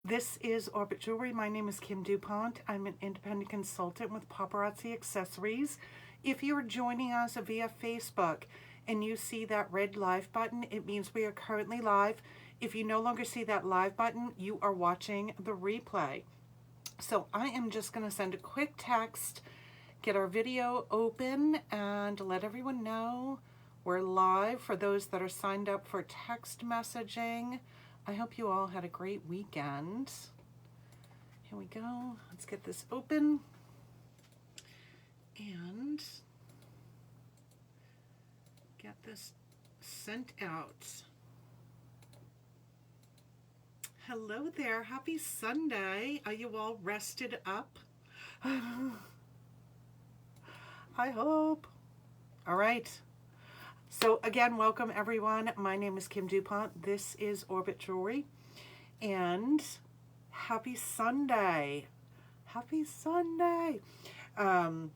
This is Orbit Jewelry. My name is Kim Dupont. I'm an independent consultant with Paparazzi Accessories. If you're joining us via Facebook and you see that red live button, it means we are currently live. If you no longer see that live button, you are watching the replay. So I am just going to send a quick text, get our video open, and let everyone know we're live for those that are signed up for text messaging. I hope you all had a great weekend. Here we go. Let's get this open and get this sent out. Hello there. Happy Sunday. Are you all rested up? I hope. All right. So again, welcome everyone. My name is Kim Dupont. This is Orbit Jewelry. And happy Sunday. Happy Sunday. I've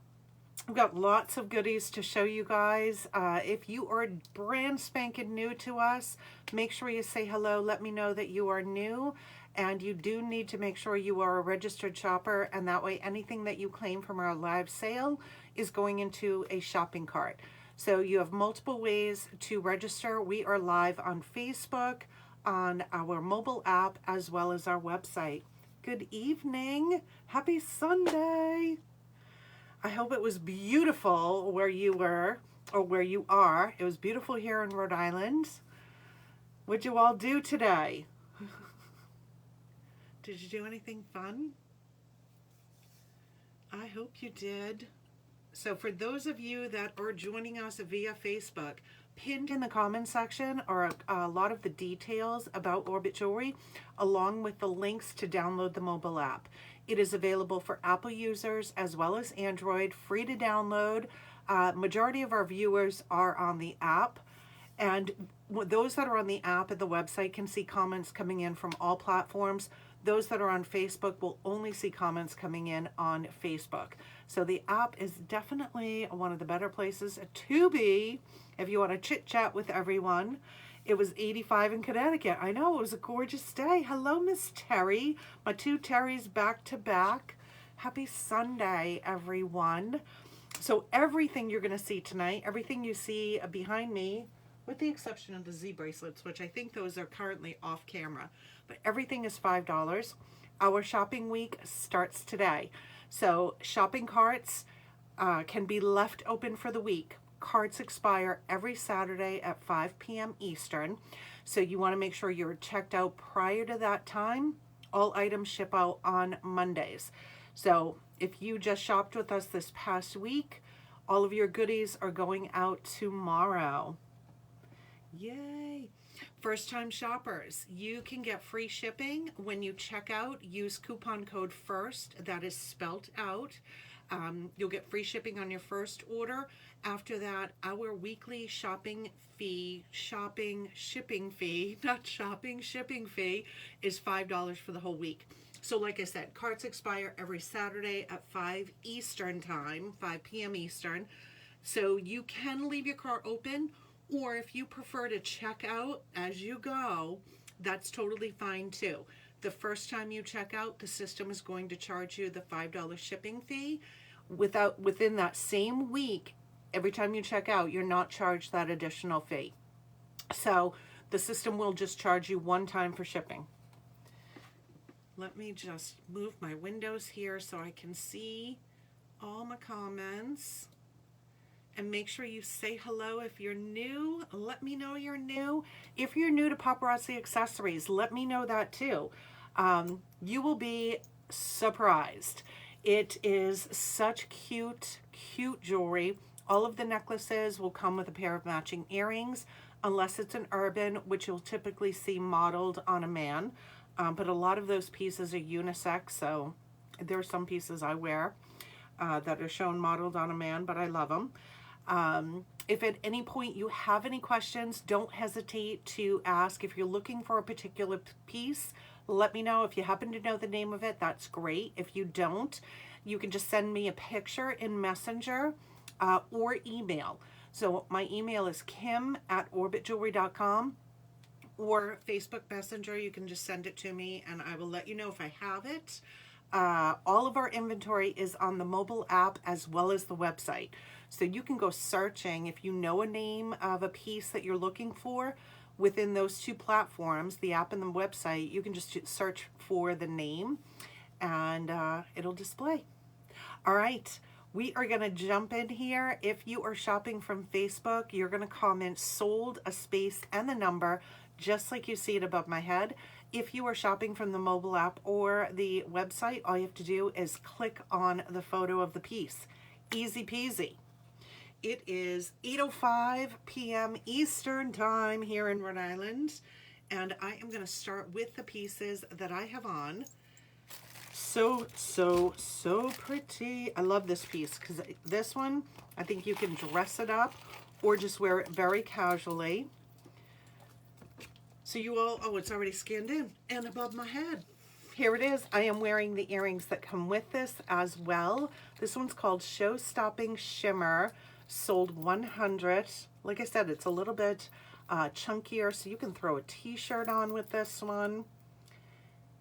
got lots of goodies to show you guys. If you are brand spanking new to us, make sure you say hello. Let me know that you are new. And you do need to make sure you are a registered shopper. And that way anything that you claim from our live sale is going into a shopping cart. So you have multiple ways to register. We are live on Facebook, on our mobile app, as well as our website. Good evening. Happy Sunday. I hope it was beautiful where you were or where you are. It was beautiful here in Rhode Island. What'd you all do today? Did you do anything fun? I hope you did. So for those of you that are joining us via Facebook, pinned in the comment section are a lot of the details about Orbit Jewelry, along with the links to download the mobile app. It is available for Apple users as well as Android, free to download. Majority of our viewers are on the app, and those that are on the app at the website can see comments coming in from all platforms. Those that are on Facebook will only see comments coming in on Facebook. So the app is definitely one of the better places to be if you want to chit chat with everyone. It was 85 in Connecticut. I know, it was a gorgeous day. Hello, Miss Terry. My two Terrys back to back. Happy Sunday, everyone. So everything you're going to see tonight, everything you see behind me, with the exception of the Z bracelets, which I think those are currently off camera, but everything is $5. Our shopping week starts today. So shopping carts can be left open for the week. Carts expire every Saturday at 5 p.m. Eastern. So you want to make sure you're checked out prior to that time. All items ship out on Mondays. So if you just shopped with us this past week, all of your goodies are going out tomorrow. Yay! First time shoppers, you can get free shipping when you check out. Use coupon code FIRST, that is spelt out. You'll get free shipping on your first order. After that, our weekly shipping fee is $5 for the whole week. So like I said, carts expire every Saturday at 5 Eastern time, 5 p.m. Eastern. So you can leave your cart open, or if you prefer to check out as you go, that's totally fine too. The first time you check out, the system is going to charge you the $5 shipping fee. Within that same week, every time you check out, you're not charged that additional fee. So the system will just charge you one time for shipping. Let me just move my windows here so I can see all my comments. And make sure you say hello if you're new. Let me know you're new. If you're new to Paparazzi Accessories, let me know that too. You will be surprised. It is such cute jewelry. All of the necklaces will come with a pair of matching earrings, unless it's an urban, which you'll typically see modeled on a man. But a lot of those pieces are unisex, so there are some pieces I wear that are shown modeled on a man, but I love them. If at any point you have any questions, don't hesitate to ask. If you're looking for a particular piece, let me know. If you happen to know the name of it, that's great. If you don't, you can just send me a picture in Messenger or email. So my email is kim@orbitjewelry.com. or Facebook Messenger. You can just send it to me and I will let you know if I have it. All of our inventory is on the mobile app as well as the website. So you can go searching if you know a name of a piece that you're looking for within those two platforms, the app and the website. You can just search for the name and it'll display. All right, we are gonna jump in here. If you are shopping from Facebook, you're gonna comment sold, a space, and the number, just like you see it above my head. If you are shopping from the mobile app or the website, all you have to do is click on the photo of the piece. Easy peasy. It is 8:05 p.m. Eastern time here in Rhode Island, and I am going to start with the pieces that I have on. So pretty. I love this piece because this one, I think you can dress it up or just wear it very casually. So you all, oh, it's already scanned in and above my head. Here it is. I am wearing the earrings that come with this as well. This one's called Show Stopping Shimmer, sold 100. Like I said, it's a little bit chunkier, so you can throw a t-shirt on with this one.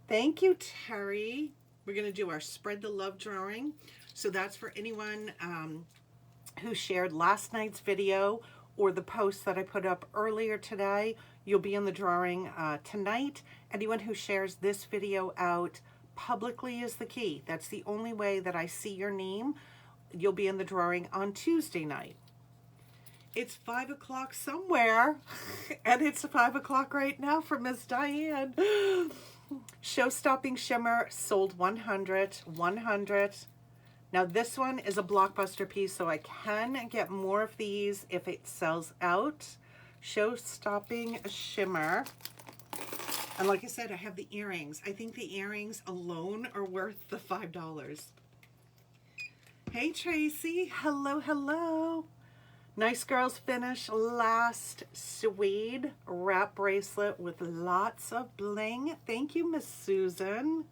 Thank you, Terry. We're going to do our Spread the Love drawing. So that's for anyone who shared last night's video or the post that I put up earlier today. You'll be in the drawing tonight. Anyone who shares this video out publicly is the key. That's the only way that I see your name. You'll be in the drawing on Tuesday night. It's 5 o'clock somewhere, and it's 5 o'clock right now for Miss Diane. Show Stopping Shimmer, sold 100, 100. Now this one is a blockbuster piece, so I can get more of these if it sells out. Show Stopping Shimmer. And like I said, I have the earrings. I think the earrings alone are worth the $5. Hey Tracy, hello, hello. Nice Girls Finish Last Suede wrap bracelet with lots of bling. Thank you, Miss Susan.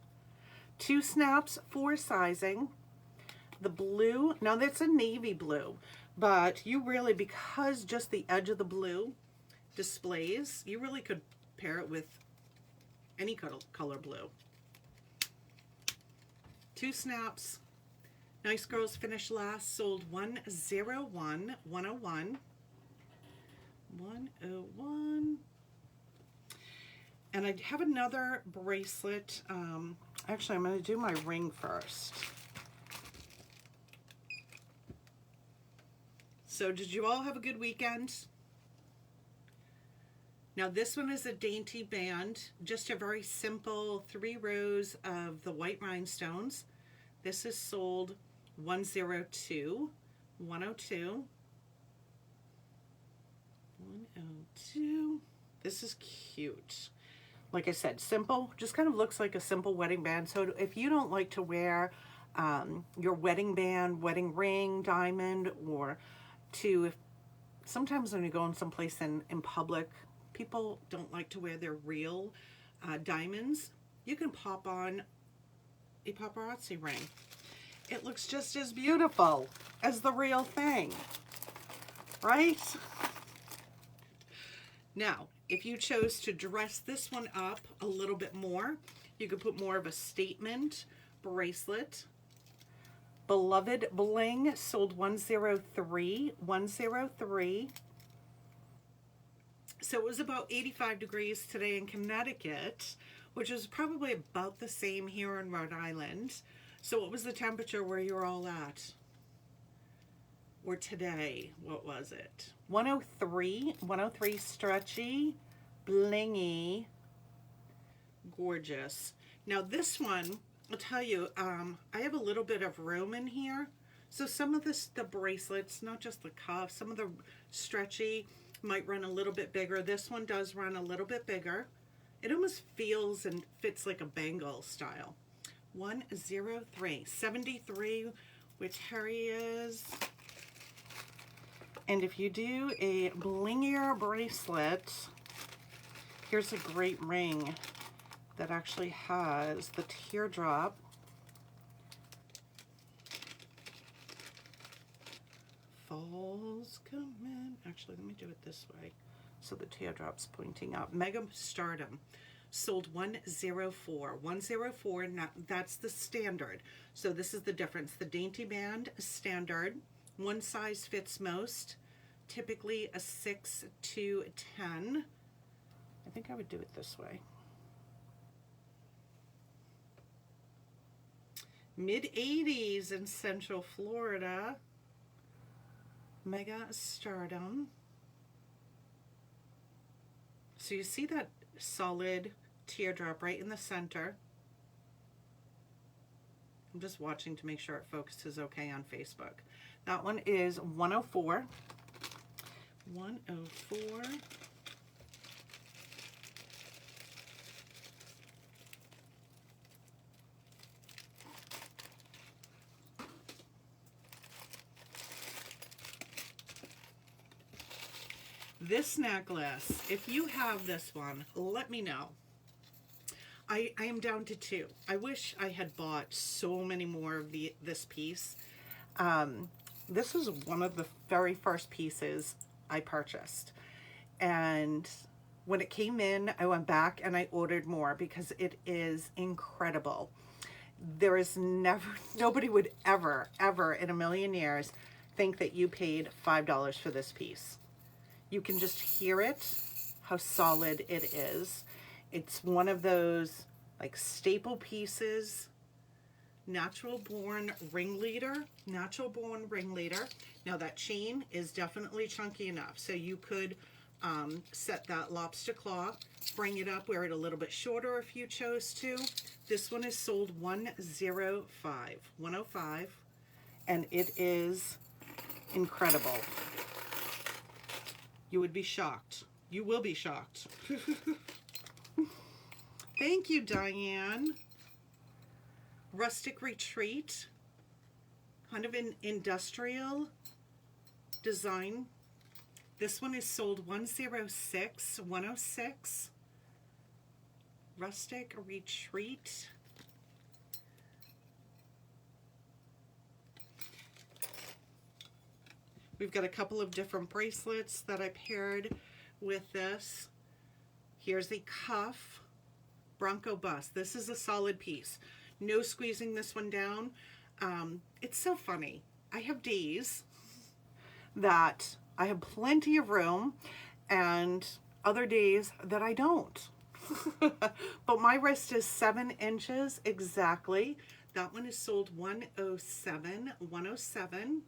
2 snaps, 4 sizing. The blue, now that's a navy blue, but you really, because just the edge of the blue displays, you really could pair it with any color blue. 2 snaps. Nice Girls Finish Last, sold 101, 101, 101. And I have another bracelet. Actually, I'm going to do my ring first. So did you all have a good weekend? Now this one is a dainty band, just a very simple 3 rows of the white rhinestones. This is sold 102, 102, 102. This is cute. Like I said, simple, just kind of looks like a simple wedding band. So if you don't like to wear your wedding band, wedding ring, diamond, or sometimes when you go in someplace in public, people don't like to wear their real diamonds. You can pop on a paparazzi ring. It looks just as beautiful as the real thing, right? Now, if you chose to dress this one up a little bit more, you could put more of a statement bracelet. Beloved Bling, sold 103, 103. So it was about 85 degrees today in Connecticut, which is probably about the same here in Rhode Island. So what was the temperature where you're all at? Or today, what was it? 103, 103, stretchy, blingy, gorgeous. Now this one, I'll tell you, I have a little bit of room in here. So some of the bracelets, not just the cuffs, some of the stretchy might run a little bit bigger. This one does run a little bit bigger. It almost feels and fits like a bangle style. 103, 73, which Harry is. And if you do a blingier bracelet, here's a great ring that actually has the teardrop. Fall's coming. Actually, let me do it this way. So the teardrop's pointing up. Mega Stardom sold 104. 104, now that's the standard. So this is the difference. The dainty band standard, one size fits most, typically a 6 to 10. I think I would do it this way. Mid-80s in Central Florida. Mega Stardom. So you see that solid teardrop right in the center. I'm just watching to make sure it focuses okay on Facebook. That one is 104. 104. This necklace, if you have this one, let me know. I am down to 2. I wish I had bought so many more of this piece. This is one of the very first pieces I purchased. And when it came in, I went back and I ordered more because it is incredible. There is nobody would ever in a million years think that you paid $5 for this piece. You can just hear it, how solid it is. It's one of those like staple pieces. Natural born ringleader. Now that chain is definitely chunky enough, so you could set that lobster claw, bring it up, wear it a little bit shorter if you chose to. This one is sold 105, 105, and it is incredible. You would be shocked. You will be shocked. Thank you, Diane. Rustic Retreat. Kind of an industrial design. This one is sold 106. 106. Rustic Retreat. We've got a couple of different bracelets that I paired with this. Here's the cuff, Bronco bust. This is a solid piece. No squeezing this one down. It's so funny. I have days that I have plenty of room and other days that I don't. But my wrist is 7 inches exactly. That one is sold 107. 107.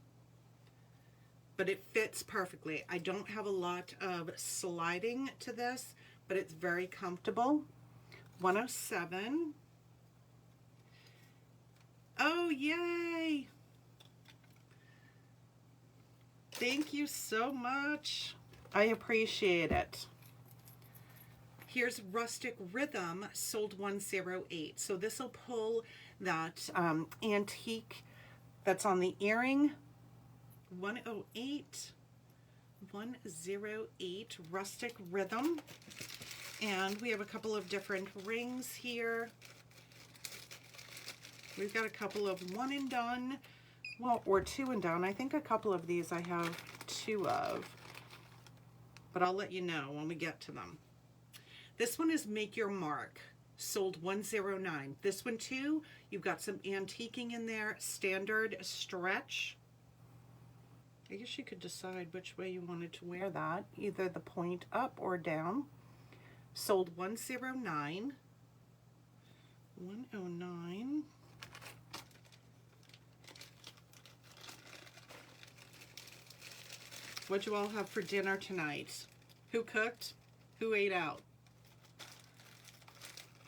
But it fits perfectly. I don't have a lot of sliding to this, but it's very comfortable. 107. Oh, yay! Thank you so much. I appreciate it. Here's Rustic Rhythm, sold 108. So this will pull that antique that's on the earring. 108, 108, Rustic Rhythm. And we have a couple of different rings here. We've got a couple of one and done, well, or two and done. I think a couple of these I have 2 of, but I'll let you know when we get to them. This one is Make Your Mark, sold 109. This one too, you've got some antiquing in there, standard stretch. I guess you could decide which way you wanted to wear that, either the point up or down. Sold 109. 109. What'd you all have for dinner tonight? Who cooked? Who ate out?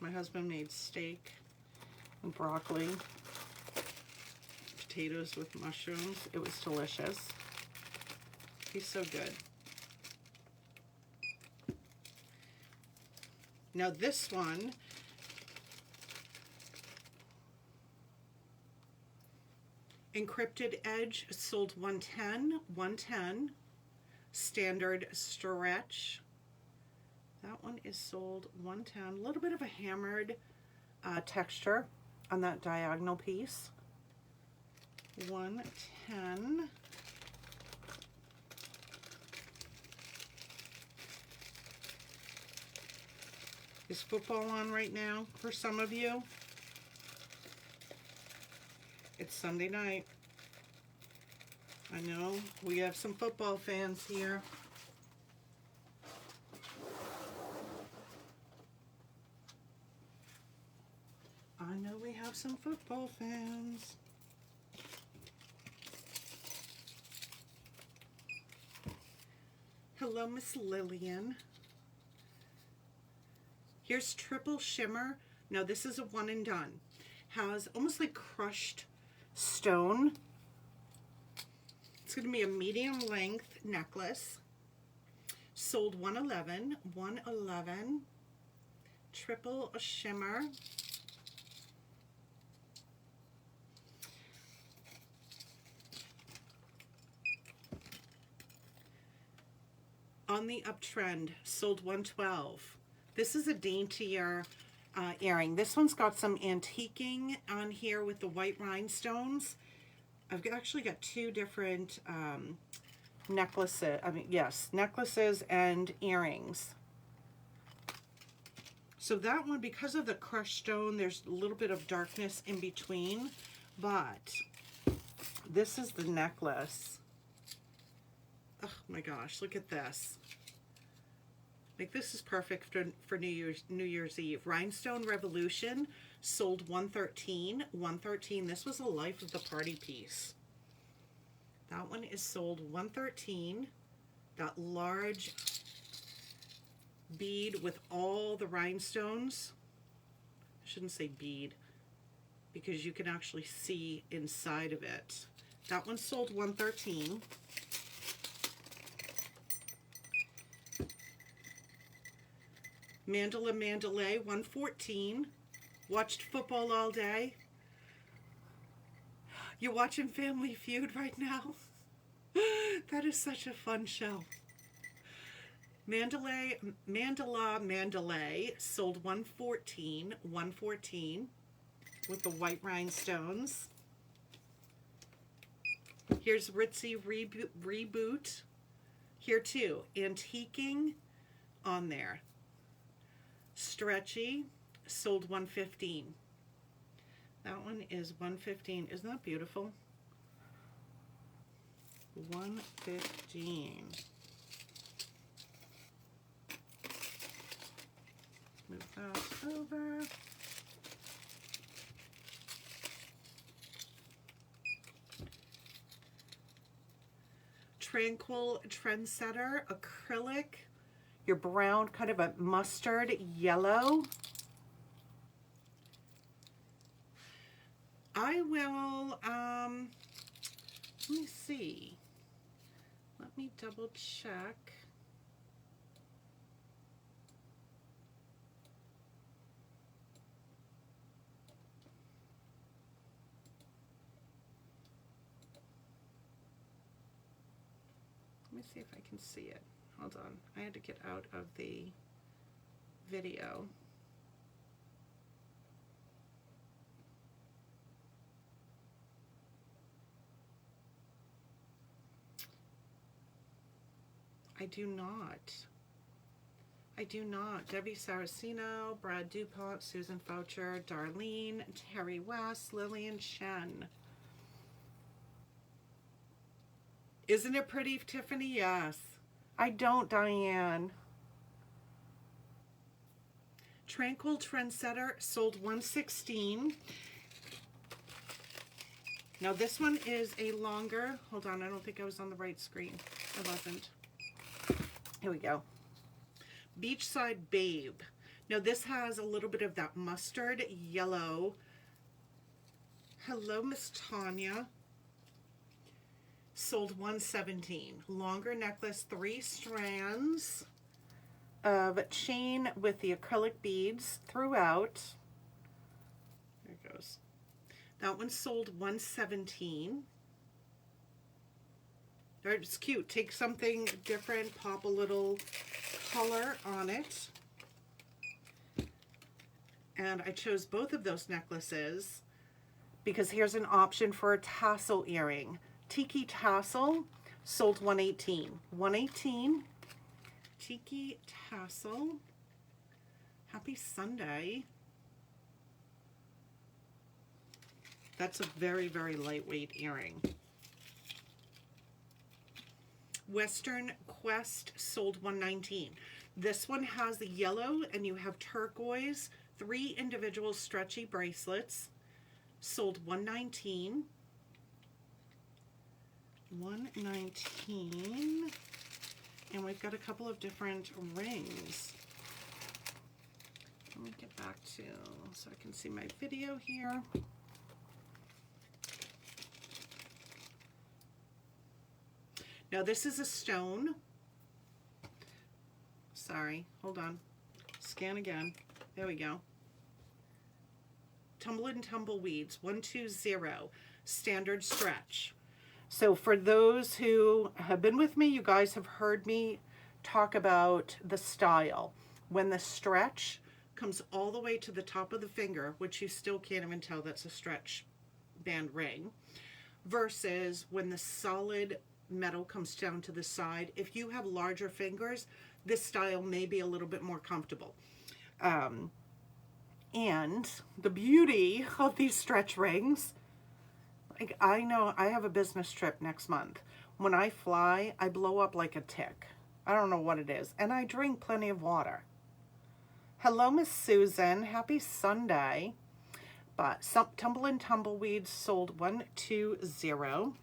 My husband made steak and broccoli, potatoes with mushrooms. It was delicious. He's so good. Now this one, Encrypted Edge, sold 110. 110. Standard stretch. That one is sold 110. A little bit of a hammered texture on that diagonal piece. 110. Is football on right now for some of you? It's Sunday night. I know we have some football fans here. I know we have some football fans. Hello, Miss Lillian. Here's triple shimmer. Now this is a one and done. Has almost like crushed stone. It's going to be a medium length necklace. Sold 111, 111. Triple shimmer. On the uptrend, sold 112. This is a daintier earring. This one's got some antiquing on here with the white rhinestones. I've actually got two different necklaces. Necklaces and earrings. So that one, because of the crushed stone, there's a little bit of darkness in between. But this is the necklace. Oh my gosh, look at this. Like, this is perfect for New Year's Eve. Rhinestone Revolution, sold 113. 113. This was a life of the party piece. That one is sold 113. That large bead with all the rhinestones. I shouldn't say bead, because you can actually see inside of it. That one sold 113. Mandala Mandalay, 114. Watched football all day. You're watching Family Feud right now? That is such a fun show. Mandala Mandalay, sold 114. 114 with the white rhinestones. Here's Ritzy Reboot. Here too, antiquing on there. Stretchy, sold 115. That one is 115. Isn't that beautiful? 115. Move that over. Tranquil Trendsetter acrylic. Your brown, kind of a mustard yellow. I will, let me see. Let me double check. Let me see if I can see it. Hold on, I had to get out of the video. I do not. Debbie Saraceno, Brad Dupont, Susan Foucher, Darlene, Terry West, Lillian Chen. Isn't it pretty, Tiffany? Yes. I don't, Diane. Tranquil Trendsetter, sold 116. Now this one is a longer, hold on, I don't think I was on the right screen. I wasn't. Here we go. Beachside Babe. Now this has a little bit of that mustard yellow. Hello, Miss Tanya. Sold 117. Longer necklace, 3 strands of chain with the acrylic beads throughout. There it goes. That one sold 117. It's cute. Take something different, pop a little color on it. And I chose both of those necklaces because here's an option for a tassel earring. Tiki Tassel, sold 118. 118. Tiki Tassel Happy Sunday. That's a very, very lightweight earring. Western Quest sold $119. This one has the yellow and you have turquoise, 3 individual stretchy bracelets, sold $119. $119. And we've got a couple of different rings. Let me get back to, so I can see my video here. Now this is a stone. Sorry, hold on. Scan again. There we go. Tumble and Tumbleweeds, 120, standard stretch. So for those who have been with me, you guys have heard me talk about the style. When the stretch comes all the way to the top of the finger, which you still can't even tell that's a stretch band ring, versus when the solid metal comes down to the side. If you have larger fingers, this style may be a little bit more comfortable. And the beauty of these stretch rings, like I know I have a business trip next month. When I fly, I blow up like a tick. I don't know what it is. And I drink plenty of water. Hello, Miss Susan. Happy Sunday. But some Tumble and Tumbleweeds sold 120.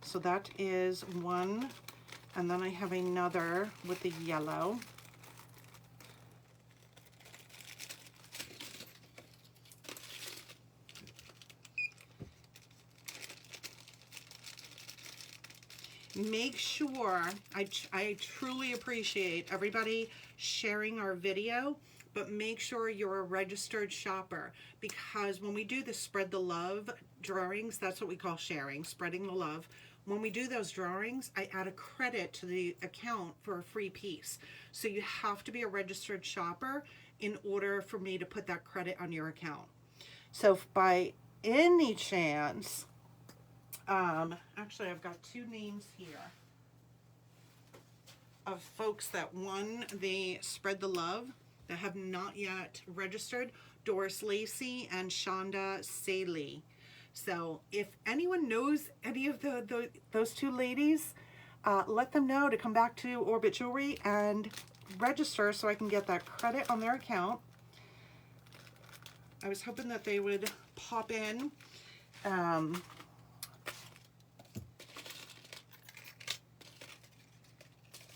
So that is one. And then I have another with the yellow. Make sure, I truly appreciate everybody sharing our video, but make sure you're a registered shopper, because when we do the Spread the Love drawings, that's what we call sharing, spreading the love. When we do those drawings, I add a credit to the account for a free piece. So you have to be a registered shopper in order for me to put that credit on your account. So if by any chance, actually I've got 2 names here of folks that won the Spread the Love that have not yet registered, Doris Lacey and Shonda Saley. So if anyone knows any of those 2 ladies, let them know to come back to Orbit Jewelry and register so I can get that credit on their account. I was hoping that they would pop in.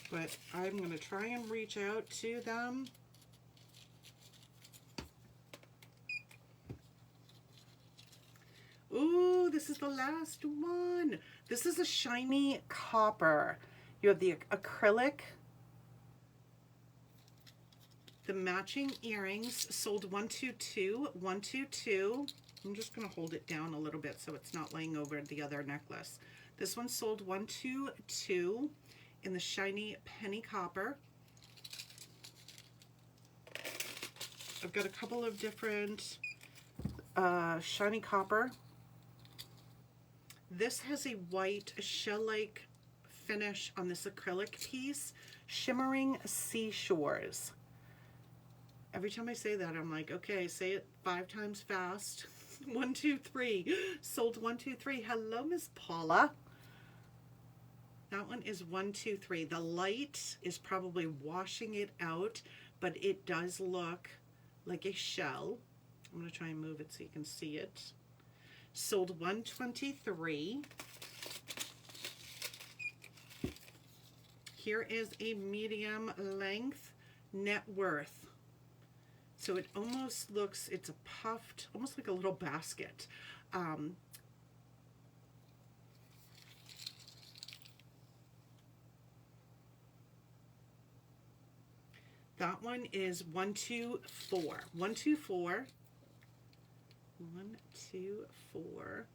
But I'm going to try and reach out to them. Ooh, this is the last one. This is a shiny copper. You have the acrylic. The matching earrings sold 122, 122. I'm just going to hold it down a little bit so it's not laying over the other necklace. This one sold 122 in the shiny penny copper. I've got a couple of different shiny copper. This has a white shell-like finish on this acrylic piece, shimmering seashores. Every time I say that, I'm like, okay, say it 5 times fast. 1, 2, 3. Sold 1, 2, 3. Hello, Miss Paula. That one is 1, 2, 3. The light is probably washing it out, but it does look like a shell. I'm going to try and move it so you can see it. Sold 123. Here is a medium length net worth. So it almost looks, it's a puffed, almost like a little basket. That one is 124. 124. 124.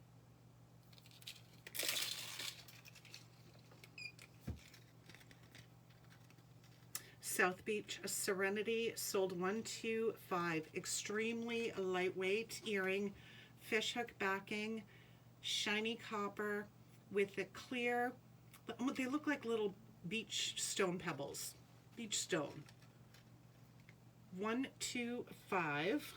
South Beach Serenity sold 125. Extremely lightweight earring, fishhook backing, shiny copper with the clear, they look like little beach stone pebbles. Beach stone. 125.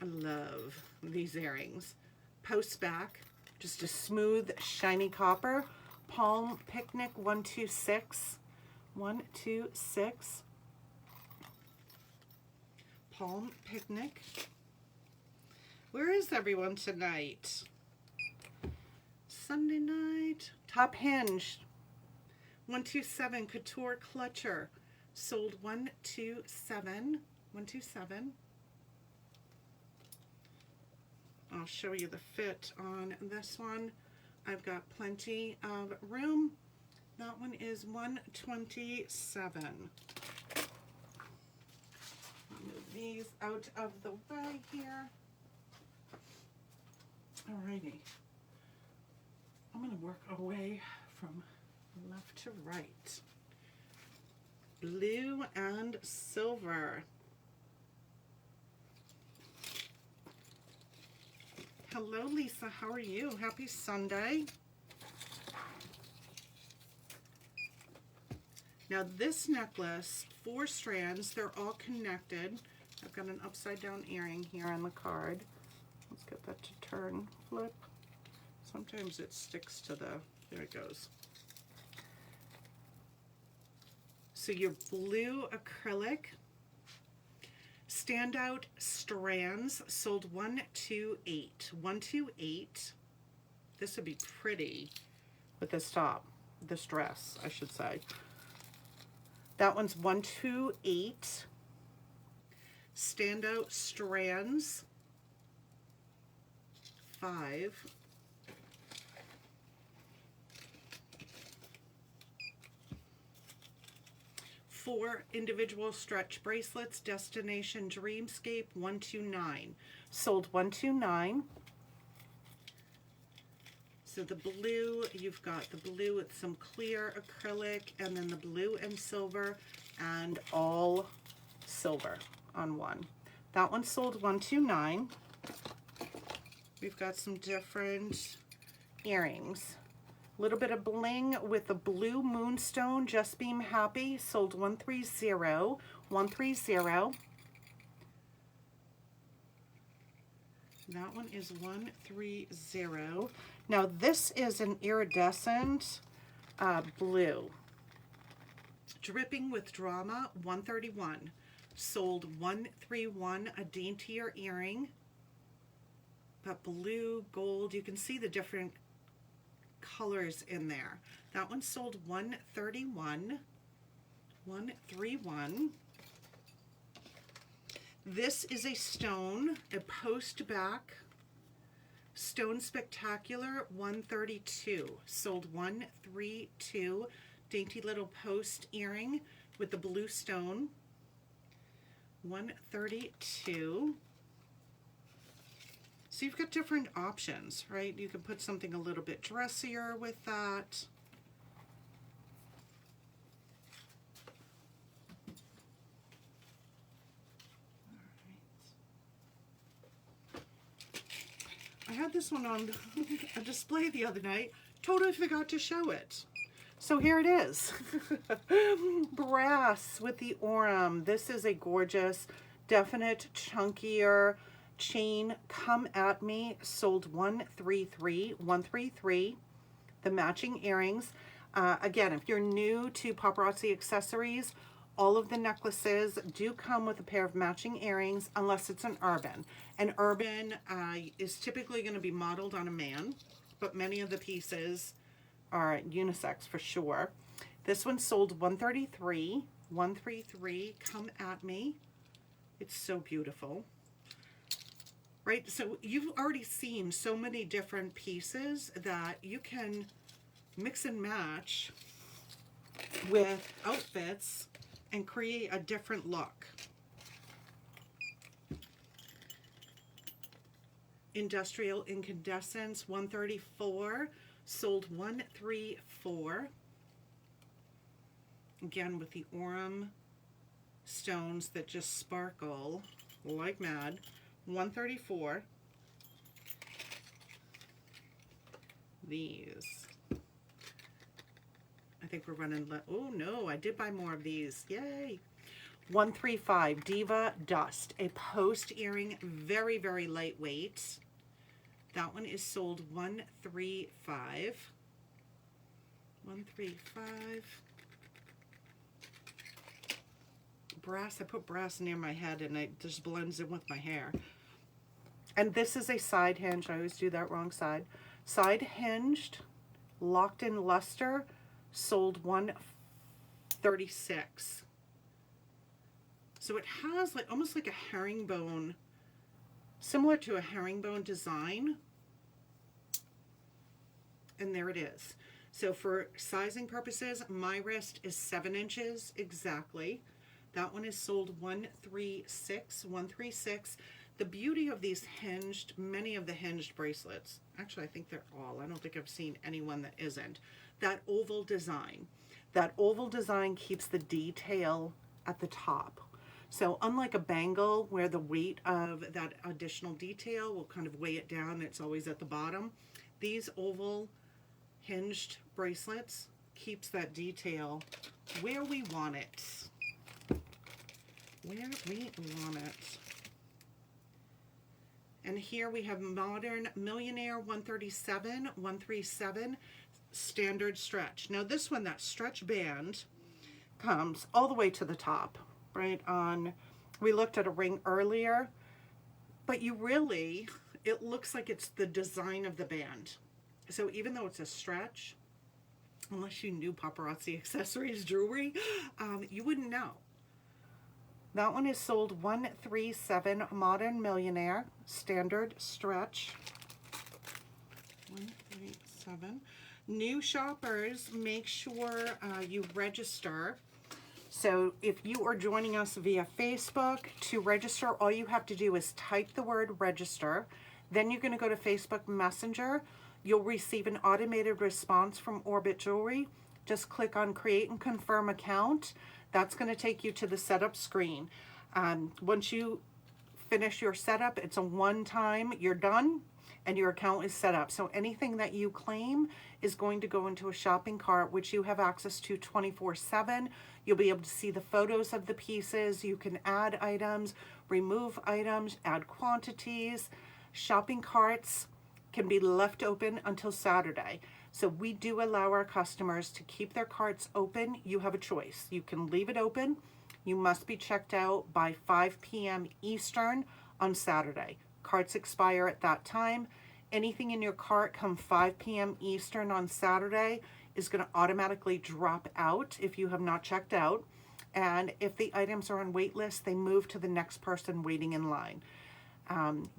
I love these earrings. Post back, just a smooth, shiny copper. Palm Picnic 126. 126. Palm Picnic. Where is everyone tonight? Sunday night. Top Hinge. 127. Couture Clutcher. Sold 127. 127. I'll show you the fit on this one. I've got plenty of room. That one is 127. Move these out of the way here. Alrighty. I'm going to work away from left to right. Blue and silver. Hello, Lisa. How are you? Happy Sunday. Now this necklace, 4 strands, they're all connected. I've got an upside down earring here on the card. Let's get that to turn, flip. Sometimes it sticks to the, there it goes. So your blue acrylic. Standout strands sold 128. 128. This would be pretty with this top, this dress, I should say. That one's 128. Standout strands 5. Four individual stretch bracelets, Destination Dreamscape 129. Sold 129. So the blue, you've got the blue with some clear acrylic, and then the blue and silver, and all silver on one. That one sold 129. We've got some different earrings. A little bit of bling with the blue moonstone, Just Beam Happy, sold 130. 130. That one is 130. Now this is an iridescent blue. Dripping with Drama, 131. Sold 131, a daintier earring. But blue, gold, you can see the different colors in there. That one sold 131. 131. This is a stone, a post back stone spectacular, 132. Sold 132. Dainty little post earring with the blue stone, 132. So you've got different options, right? You can put something a little bit dressier with that. I had this one on a display the other night. Totally forgot to show it. So here it is. Brass with the Orem. This is a gorgeous, definite, chunkier chain. Come at Me. Sold 133. 133. The matching earrings. Again, if you're new to Paparazzi accessories, all of the necklaces do come with a pair of matching earrings unless it's an urban. An urban is typically going to be modeled on a man, but many of the pieces are unisex for sure. This one sold 133. 133. Come at Me. It's so beautiful. Right? So you've already seen so many different pieces that you can mix and match with outfits and create a different look. Industrial Incandescence, 134. Sold 134. Again with the Orem stones that just sparkle like mad. 134. These. I think we're running oh no, I did buy more of these. Yay. 135 Diva Dust, a post earring, very, very lightweight. That one is sold 135. 135. Brass, I put brass near my head and it just blends in with my hair. And this is a side hinge. I always do that wrong side. Side hinged, locked in luster, sold 136. So it has like almost like a herringbone, similar to a herringbone design. And there it is. So for sizing purposes, my wrist is 7 inches exactly. That one is sold 136, 136. The beauty of these hinged, many of the hinged bracelets, actually I think they're all, I don't think I've seen anyone that isn't, that oval design. That oval design keeps the detail at the top. So unlike a bangle where the weight of that additional detail will kind of weigh it down, it's always at the bottom, these oval hinged bracelets keeps that detail where we want it. Where we want it. And here we have Modern Millionaire 137, 137, standard stretch. Now this one, that stretch band comes all the way to the top, right on, we looked at a ring earlier, but you really, it looks like it's the design of the band. So even though it's a stretch, unless you knew Paparazzi Accessories Jewelry, you wouldn't know. That one is sold 137, Modern Millionaire, standard stretch. 137. New shoppers, make sure you register. So if you are joining us via Facebook, to register, all you have to do is type the word register. Then you're going to go to Facebook Messenger. You'll receive an automated response from Orbit Jewelry. Just click on create and confirm account. That's going to take you to the setup screen. Once you finish your setup, it's a one-time, you're done, and your account is set up. So anything that you claim is going to go into a shopping cart, which you have access to 24/7. You'll be able to see the photos of the pieces. You can add items, remove items, add quantities. Shopping carts can be left open until Saturday. So we do allow our customers to keep their carts open. You have a choice. You can leave it open. You must be checked out by 5 p.m. Eastern on Saturday. Carts expire at that time. Anything in your cart come 5 p.m. Eastern on Saturday is going to automatically drop out if you have not checked out. And if the items are on wait list, they move to the next person waiting in line.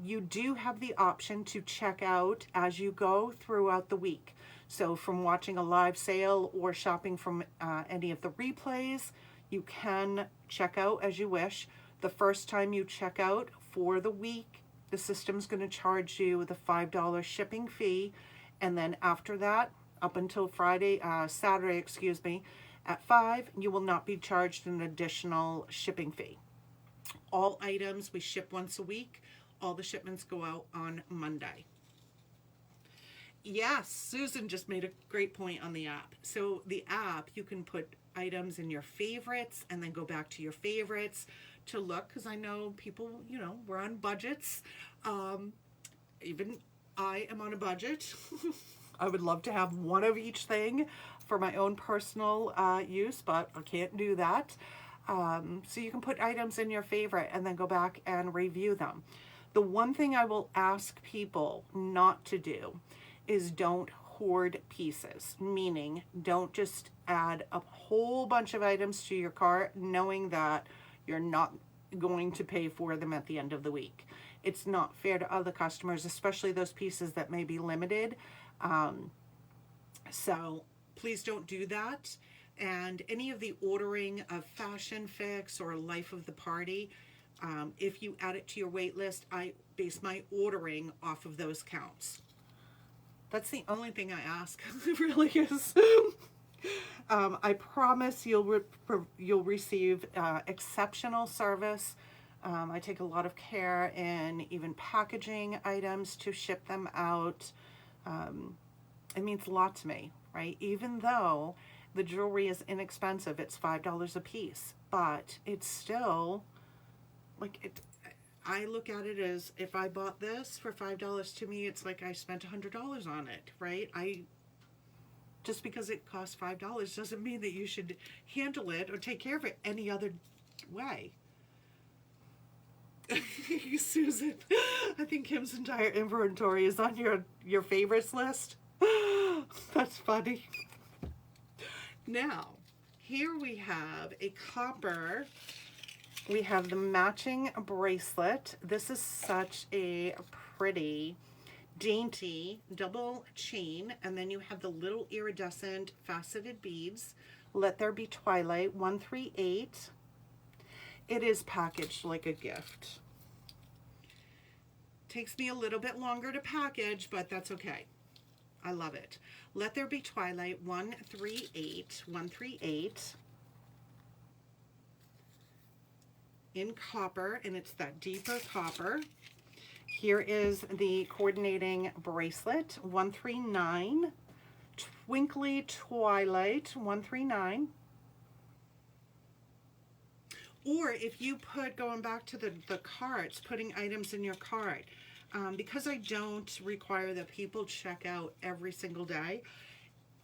You do have the option to check out as you go throughout the week. So from watching a live sale or shopping from any of the replays, you can check out as you wish. The first time you check out for the week, the system's going to charge you the $5 shipping fee. And then after that, up until Saturday, excuse me, at 5, you will not be charged an additional shipping fee. All items we ship once a week. All the shipments go out on Monday. Yes, Susan just made a great point on the app. So the app, you can put items in your favorites and then go back to your favorites to look, because I know people, you know, we're on budgets. Even I am on a budget. I would love to have one of each thing for my own personal use, but I can't do that. So you can put items in your favorite and then go back and review them. The one thing I will ask people not to do is don't hoard pieces, meaning don't just add a whole bunch of items to your cart knowing that you're not going to pay for them at the end of the week. It's not fair to other customers, especially those pieces that may be limited. So please don't do that. And any of the ordering of Fashion Fix or Life of the Party, if you add it to your wait list, I base my ordering off of those counts. That's the only thing I ask. It really is. I promise you'll receive exceptional service. I take a lot of care in even packaging items to ship them out. It means a lot to me, right? Even though the jewelry is inexpensive, it's $5 a piece. but it's still like it. I look at it as if I bought this for $5, to me, it's like I spent $100 on it, right? Just because it costs $5 doesn't mean that you should handle it or take care of it any other way. Susan, I think Kim's entire inventory is on your favorites list. That's funny. Now, here we have a copper. We have the matching bracelet. This is such a pretty, dainty double chain. And then you have the little iridescent faceted beads. Let There Be Twilight 138. It is packaged like a gift. Takes me a little bit longer to package, but that's okay. I love it. Let There Be Twilight 138. 138. In copper, and it's that deeper copper. Here is the coordinating bracelet, 139. Twinkly Twilight, 139. Or if you put, going back to the carts, putting items in your cart, because I don't require that people check out every single day,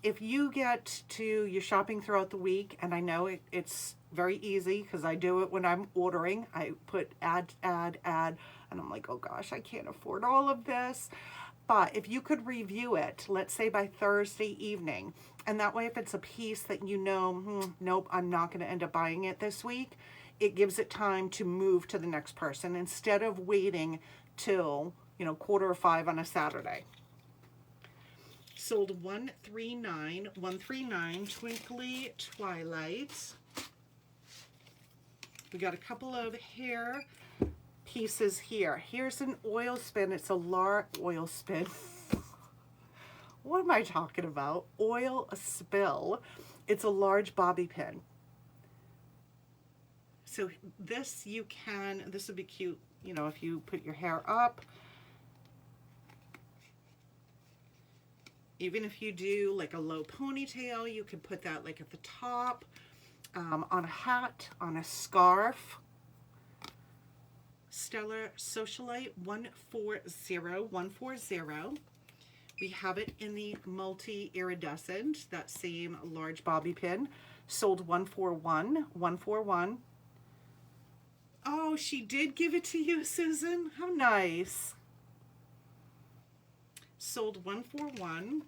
if you get to your shopping throughout the week, and I know it's very easy because I do it when I'm ordering, I put add, and I'm like, oh gosh, I can't afford all of this. But if you could review it, let's say by Thursday evening, and that way if it's a piece that you know, nope, I'm not going to end up buying it this week, it gives it time to move to the next person instead of waiting till, 4:45 on a Saturday. Sold 139, 139, Twinkly Twilight. We got a couple of hair pieces here. Here's an oil spin. It's a large oil spin. What am I talking about? Oil spill. It's a large bobby pin. So this this would be cute, if you put your hair up. Even if you do like a low ponytail, you can put that like at the top, on a hat, on a scarf. Stellar Socialite 140, 140. We have it in the multi-iridescent, that same large bobby pin. Sold 141, 141. Oh, she did give it to you, Susan. How nice. Sold 141.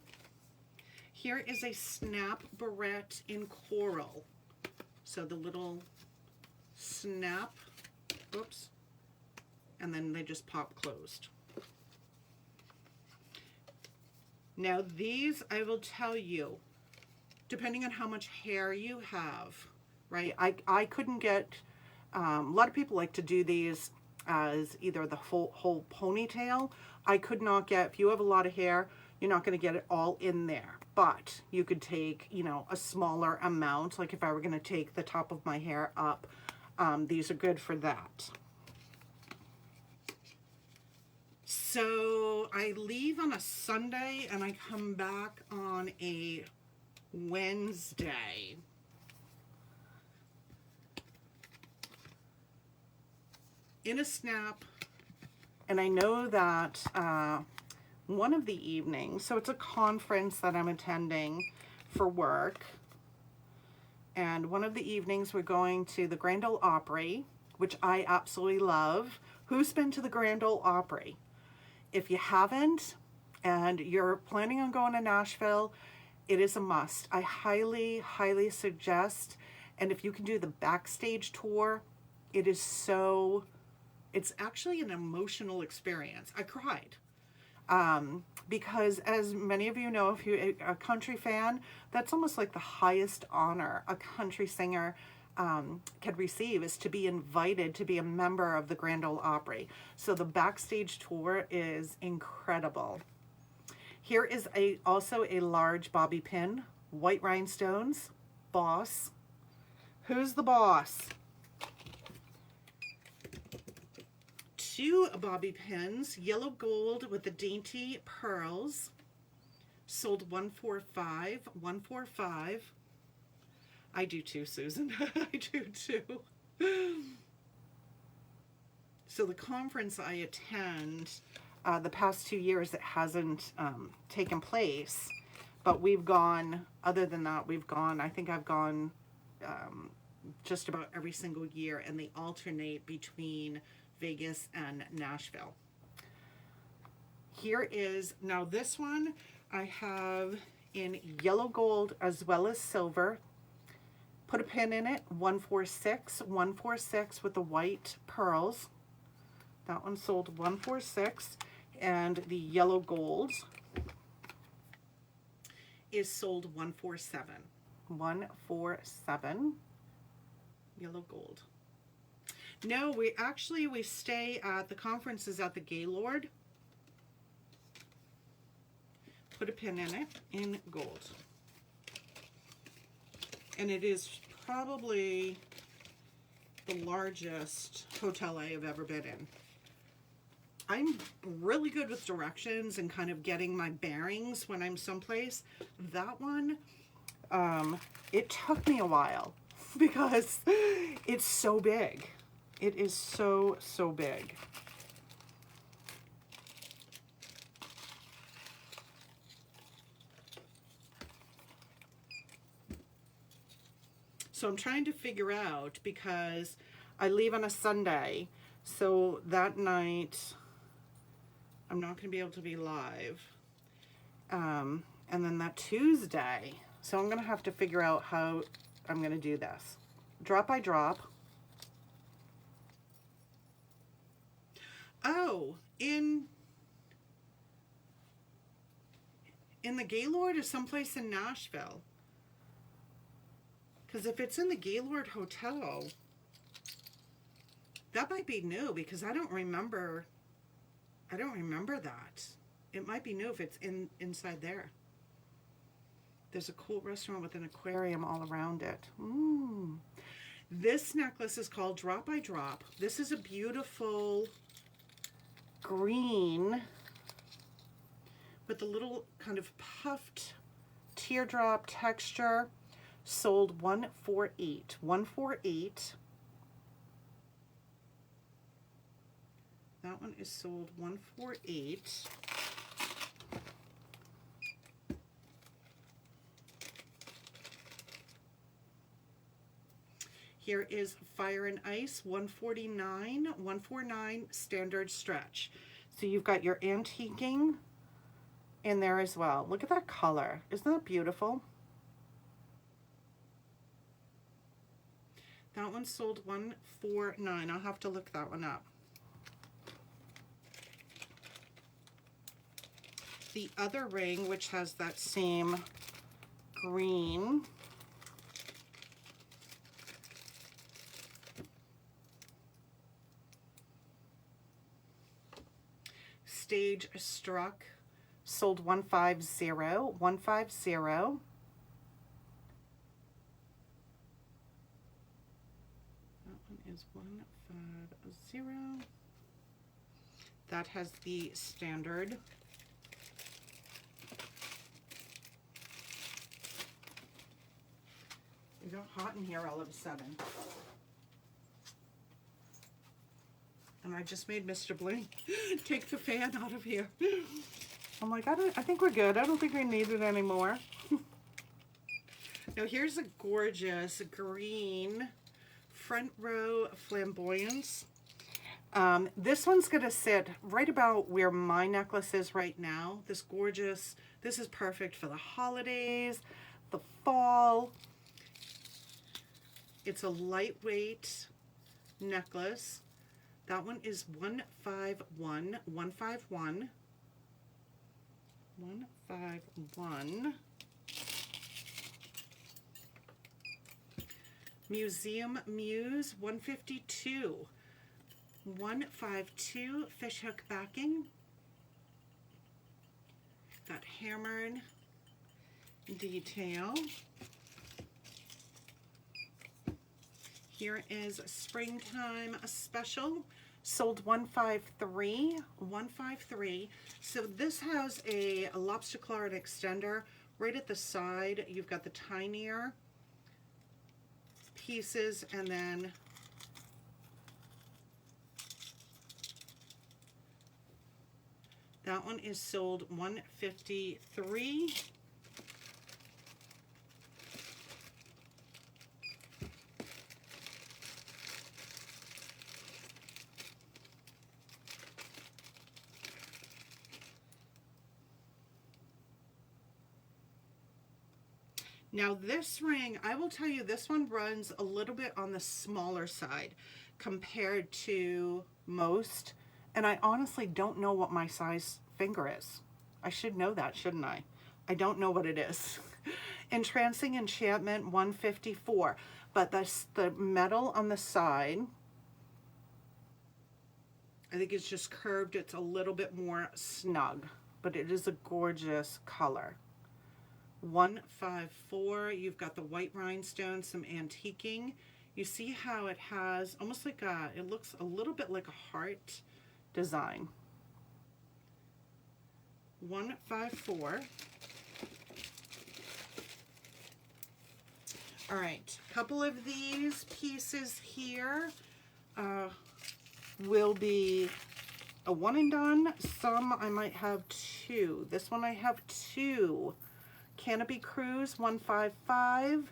Here is a snap barrette in coral. So the little snap, oops, and then they just pop closed. Now these, I will tell you, depending on how much hair you have, right? I couldn't get, a lot of people like to do these as either the whole ponytail. I could not get, if you have a lot of hair, you're not going to get it all in there. But you could take, a smaller amount. Like if I were going to take the top of my hair up, these are good for that. So I leave on a Sunday and I come back on a Wednesday. In a snap, and I know that one of the evenings, so it's a conference that I'm attending for work, and one of the evenings we're going to the Grand Ole Opry, which I absolutely love. Who's been to the Grand Ole Opry? If you haven't, and you're planning on going to Nashville, it is a must. I highly, highly suggest, and if you can do the backstage tour, it is so... It's actually an emotional experience. I cried. Because as many of you know, if you're a country fan, that's almost like the highest honor a country singer can receive, is to be invited to be a member of the Grand Ole Opry. So the backstage tour is incredible. Here is also a large bobby pin, white rhinestones, boss. Who's the boss? 2 bobby pins, yellow gold with the dainty pearls. Sold 145, 145. I do too, Susan. I do too. So the conference I attend, the past 2 years it hasn't taken place, but we've gone, other than that, we've gone, I think I've gone just about every single year, and they alternate between Vegas and Nashville. Here is, now this one I have in yellow gold as well as silver. Put a pin in it, 146, 146 with the white pearls. That one sold 146, and the yellow gold is sold 147. 147, yellow gold. No, we stay at, the conference is at the Gaylord. Put a pin in it, in gold. And it is probably the largest hotel I have ever been in. I'm really good with directions and kind of getting my bearings when I'm someplace. That one, it took me a while because it's so big. It is so, so big. So I'm trying to figure out, because I leave on a Sunday, so that night I'm not going to be able to be live. And then that Tuesday, so I'm going to have to figure out how I'm going to do this. Drop by drop. Oh, in the Gaylord or someplace in Nashville. Because if it's in the Gaylord Hotel, that might be new, because I don't remember that. It might be new if it's inside there. There's a cool restaurant with an aquarium all around it. This necklace is called Drop by Drop. This is a beautiful green with a little kind of puffed teardrop texture. Sold 148. 148. That one is sold 148. Here is Fire and Ice, 149, 149 standard stretch. So you've got your antiquing in there as well. Look at that color. Isn't that beautiful? That one sold 149. I'll have to look that one up. The other ring, which has that same green, Stage Struck, sold 150. 150. Is 150. That has the standard. It got hot in here all of a sudden. And I just made Mr. Bling take the fan out of here. I'm like, I think we're good. I don't think we need it anymore. Now here's a gorgeous green front row flamboyance. This one's gonna sit right about where my necklace is right now. This gorgeous, this is perfect for the holidays, the fall. It's a lightweight necklace. That one is 151, 151, 151. Museum Muse, 152. 152 fishhook backing. Got hammered detail. Here is Springtime Special. Sold 153. 153. So this has a lobster claw and extender. Right at the side, you've got the tinier pieces, and then that one is sold $153. Now this ring, I will tell you, this one runs a little bit on the smaller side compared to most, and I honestly don't know what my size finger is. I should know that, shouldn't I? I don't know what it is. Entrancing Enchantment, $154, but the metal on the side, I think it's just curved. It's a little bit more snug, but it is a gorgeous color. $154. You've got the white rhinestone, some antiquing. You see how it has almost like a, it looks a little bit like a heart design. $154. All right, a couple of these pieces here will be a one and done. Some I might have two. This one I have two. Canopy Cruise, $155.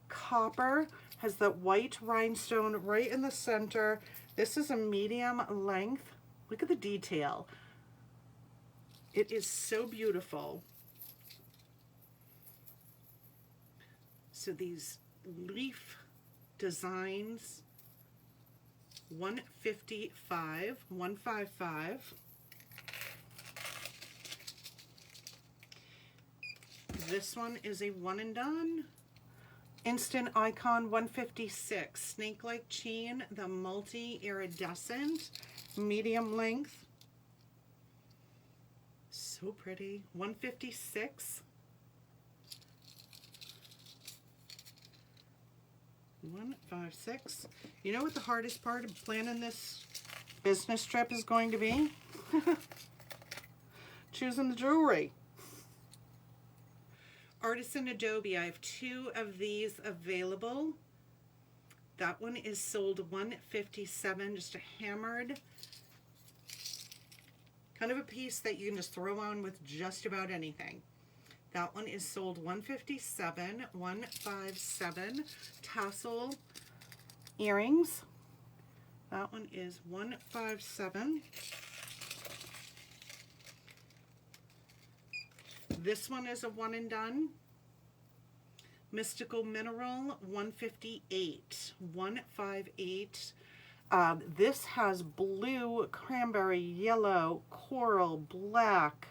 Copper, has that white rhinestone right in the center. This is a medium length. Look at the detail. It is so beautiful. So these leaf designs, $155, $155. This one is a one and done. Instant Icon, $156. Snake-like chain, the multi-iridescent, medium length. So pretty. $156. $156. You know what the hardest part of planning this business trip is going to be? Choosing the jewelry. Artisan Adobe, I have two of these available. That one is sold $157, just a hammered, kind of a piece that you can just throw on with just about anything. That one is sold $157, $157. Tassel earrings. That one is $157. This one is a one and done. Mystical Mineral, $158, $158. This has blue, cranberry, yellow, coral, black.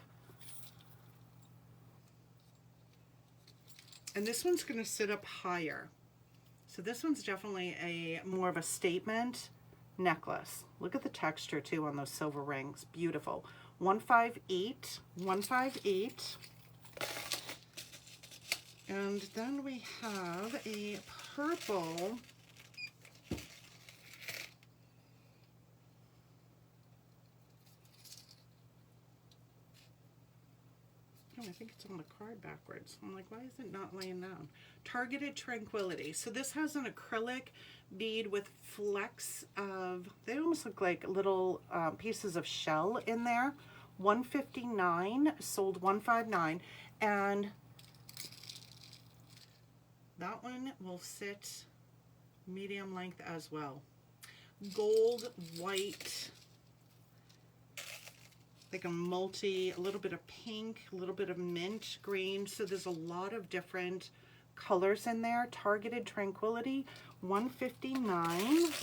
And this one's going to sit up higher. So this one's definitely a more of a statement necklace. Look at the texture too on those silver rings. Beautiful. $158, $158. And then we have a purple. Oh, I think it's on the card backwards. I'm like, why is it not laying down? Targeted Tranquility. So this has an acrylic bead with flecks of, they almost look like little pieces of shell in there. $159, sold $159. And that one will sit medium length as well. Gold, white, like a multi, a little bit of pink, a little bit of mint green. So there's a lot of different colors in there. Targeted Tranquility, $159.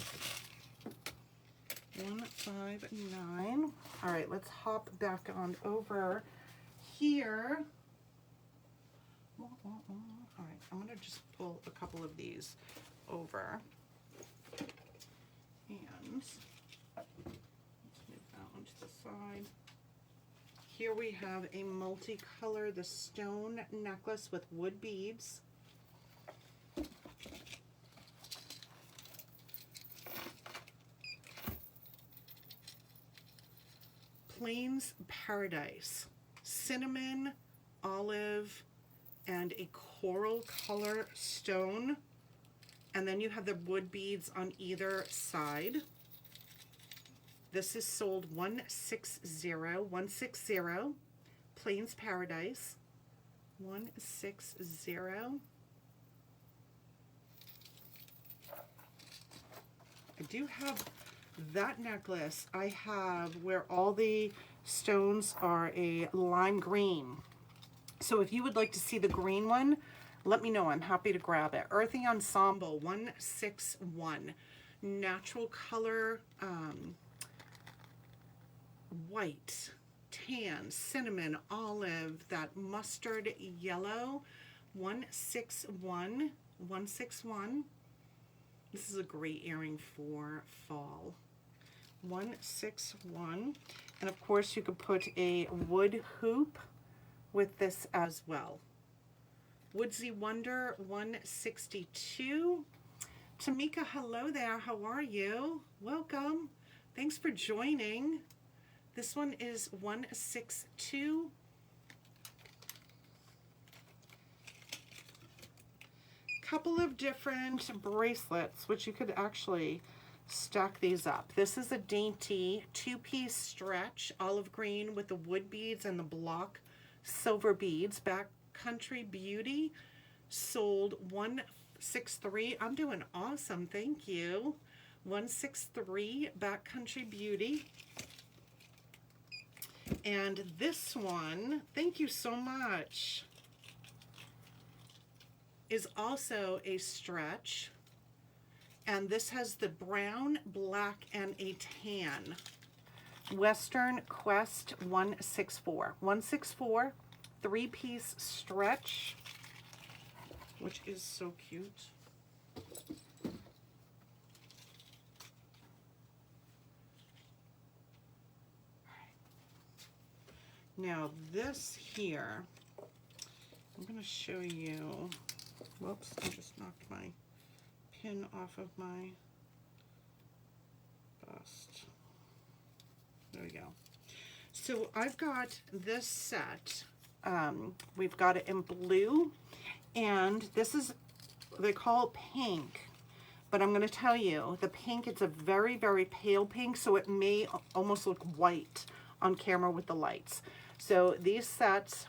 $159. All right, let's hop back on over here. All right, I'm gonna just pull a couple of these over. And let's move that one to the side. Here we have a multicolor, the stone necklace with wood beads. Plains Paradise, cinnamon, olive, and a coral color stone. And then you have the wood beads on either side. This is sold 160, 160, Plains Paradise, 160. I do have that necklace. I have where all the stones are a lime green. So if you would like to see the green one, let me know. I'm happy to grab it. Earthy Ensemble, 161. Natural color, white, tan, cinnamon, olive, that mustard yellow, 161. 161. This is a great earring for fall. 161. And of course you could put a wood hoop with this as well. Woodsy Wonder, 162. Tamika, hello there. How are you? Welcome. Thanks for joining. This one is 162. Couple of different bracelets, which you could actually stack these up. This is a dainty two-piece stretch, olive green with the wood beads and the block silver beads. Backcountry Beauty, sold 163. I'm doing awesome, thank you. 163, Backcountry Beauty. And this one, thank you so much, is also a stretch. And this has the brown, black, and a tan. Western Quest 164. 164, three-piece stretch, which is so cute. Now this here, I'm going to show you, whoops, I just knocked my pin off of my bust. There we go. So I've got this set. We've got it in blue, and this is, they call it pink, but I'm going to tell you, the pink, it's a very, very pale pink, so it may almost look white on camera with the lights. So these sets,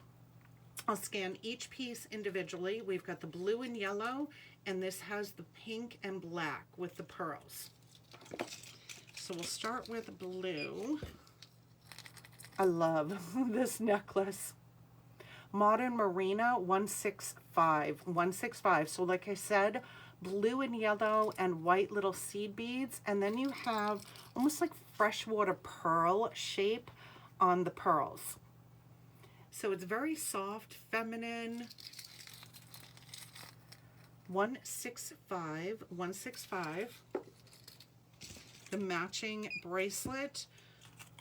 I'll scan each piece individually. We've got the blue and yellow, and this has the pink and black with the pearls. So we'll start with blue. I love this necklace. Modern Marina 165. 165. So like I said, blue and yellow and white little seed beads, and then you have almost like freshwater pearl shape on the pearls. So it's very soft, feminine. 165, 165. The matching bracelet,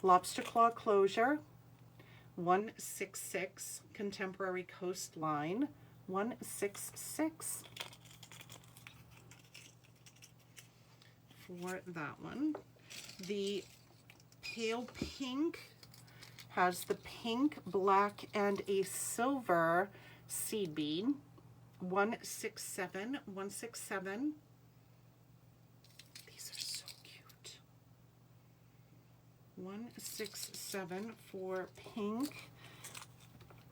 lobster claw closure, 166. Contemporary coastline, 166. For that one. The pale pink has the pink, black, and a silver seed bead. 167, 167. These are so cute. 167 for pink.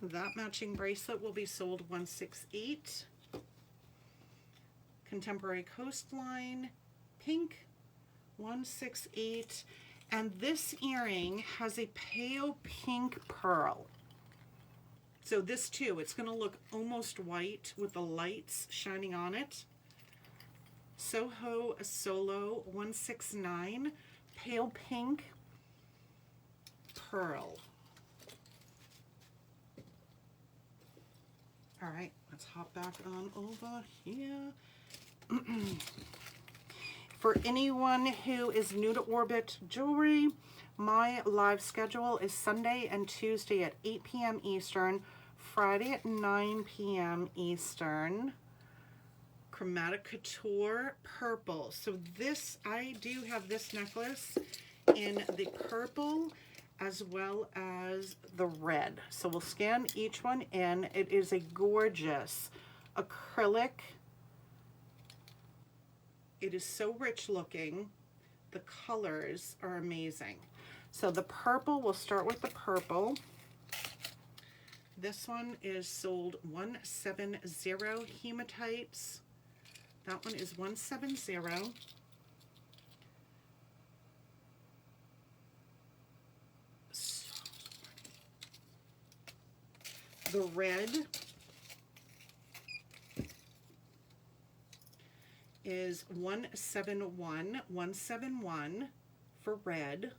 That matching bracelet will be sold 168. Contemporary coastline, pink, 168. And this earring has a pale pink pearl. So this too, it's going to look almost white with the lights shining on it. Soho Solo 169, pale pink pearl. All right, let's hop back on over here. For anyone who is new to Orbit Jewelry, my live schedule is Sunday and Tuesday at 8 p.m. Eastern, Friday at 9 p.m. Eastern. Chromatic Couture purple. So this, I do have this necklace in the purple as well as the red. So we'll scan each one in. It is a gorgeous acrylic It is so rich looking. The colors are amazing. So the purple, we'll start with the purple. This one is sold 170 hematites. That one is 170. The red is 171 for red.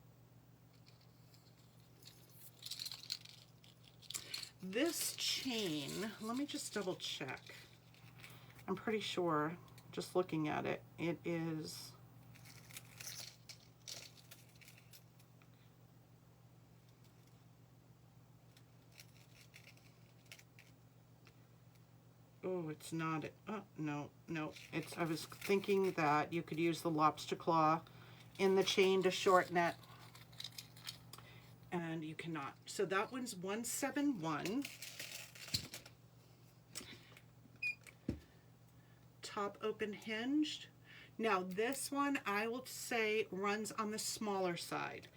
This chain, let me just double check. I'm pretty sure, just looking at it, it is oh, it's not, oh, no, I was thinking that you could use the lobster claw in the chain to shorten it, and you cannot. So that one's 171. Top open hinged. Now this one, I will say, runs on the smaller side.